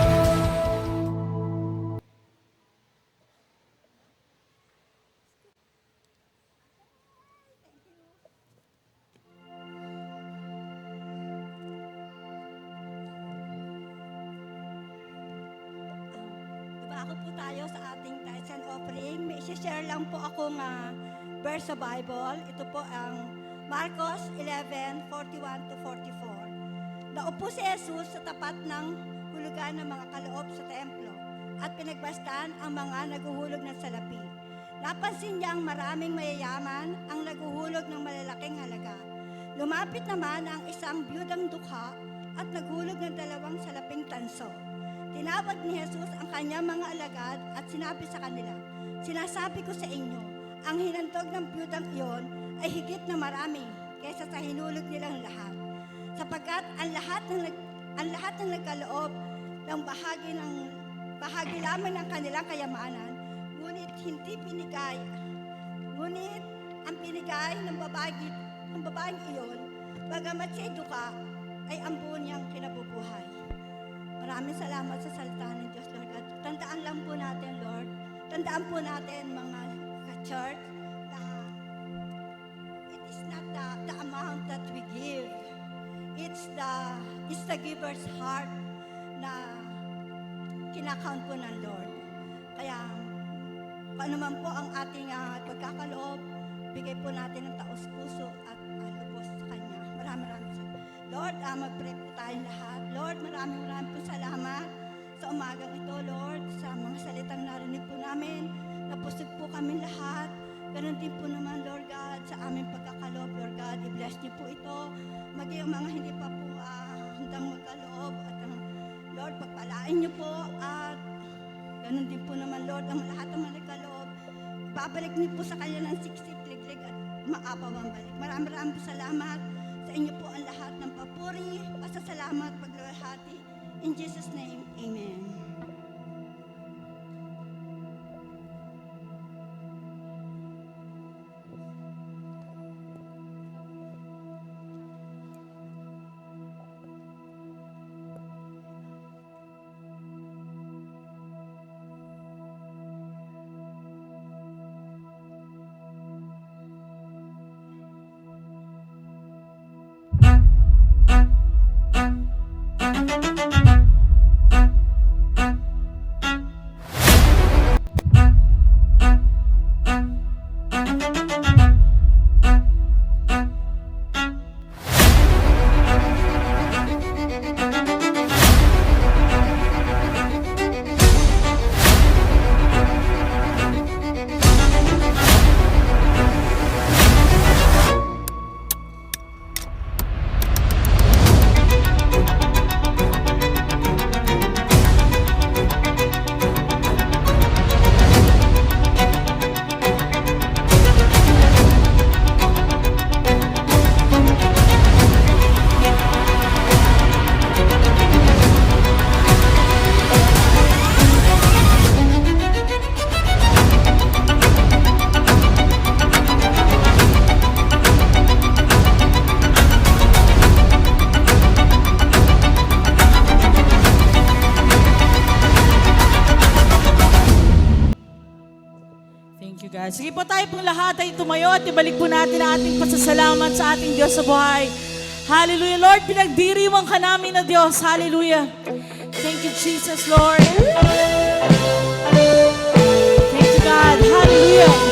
Ako po tayo sa ating tithes and offering. May isi-share lang po ako nga verse sa Bible. Ito po ang Marcos 11:41 to 44. Naupo si Jesus sa tapat ng hulugan ng mga kaloob sa templo at pinagbastan ang mga naguhulog ng salapi. Napansin niyang maraming mayayaman ang naguhulog ng malalaking halaga. Lumapit naman ang isang biyudang dukha at naghulog ng 2 salaping tanso. Tinawag ni Jesus ang kanyang mga alagad at sinabi sa kanila, "Sinasabi ko sa inyo, ang hinantog ng biyudang iyon ay higit na marami kaysa sa hinulog nilang lahat. Sapagkat ang lahat ng nagkaloob ng bahagi lamang ng kanilang kayamanan, ngunit hindi pinigay. Ngunit ang pinigay ng babaeng iyon, bagamat siya duka, ay ang buo niyang kinabubuhay." Maraming salamat sa salita ng Diyos, Lord God. Tandaan lang po natin, Lord. Tandaan po natin, mga ka-church, na it is not the amount that we give. It's the giver's heart na kinakount po ng Lord. Kaya, kung ano man po ang ating pagkakaloob, bigay po natin ng taos-puso at lubos sa Kanya. Maraming salamat. Lord, mag-pray po tayong lahat. Lord, maraming po salamat sa umagang ito, Lord, sa mga salitang narinig po namin. Napusog po kami lahat. Ganon din po naman, Lord God, sa aming pagkakaloob, Lord God. I-bless niyo po ito. Maging ang mga hindi pa po handang magkaloob. At Lord, pagpalain niyo po. At ganon din po naman, Lord, ang lahat ng mga nagkaloob. Babalik niyo po sa kanya ng siksik, liglig at maapaw ang balik. Maraming po salamat. Sa inyo po ang lahat ng papuri, pasasalamat, pagluwalhati. In Jesus' name, Amen. God. Sige po tayo pong lahat ay tumayo at ibalik po natin ang ating pasasalamat sa ating Diyos sa buhay. Hallelujah. Lord, pinagdiriwang ka namin na Diyos. Hallelujah. Thank you, Jesus, Lord. Thank you, God. Hallelujah.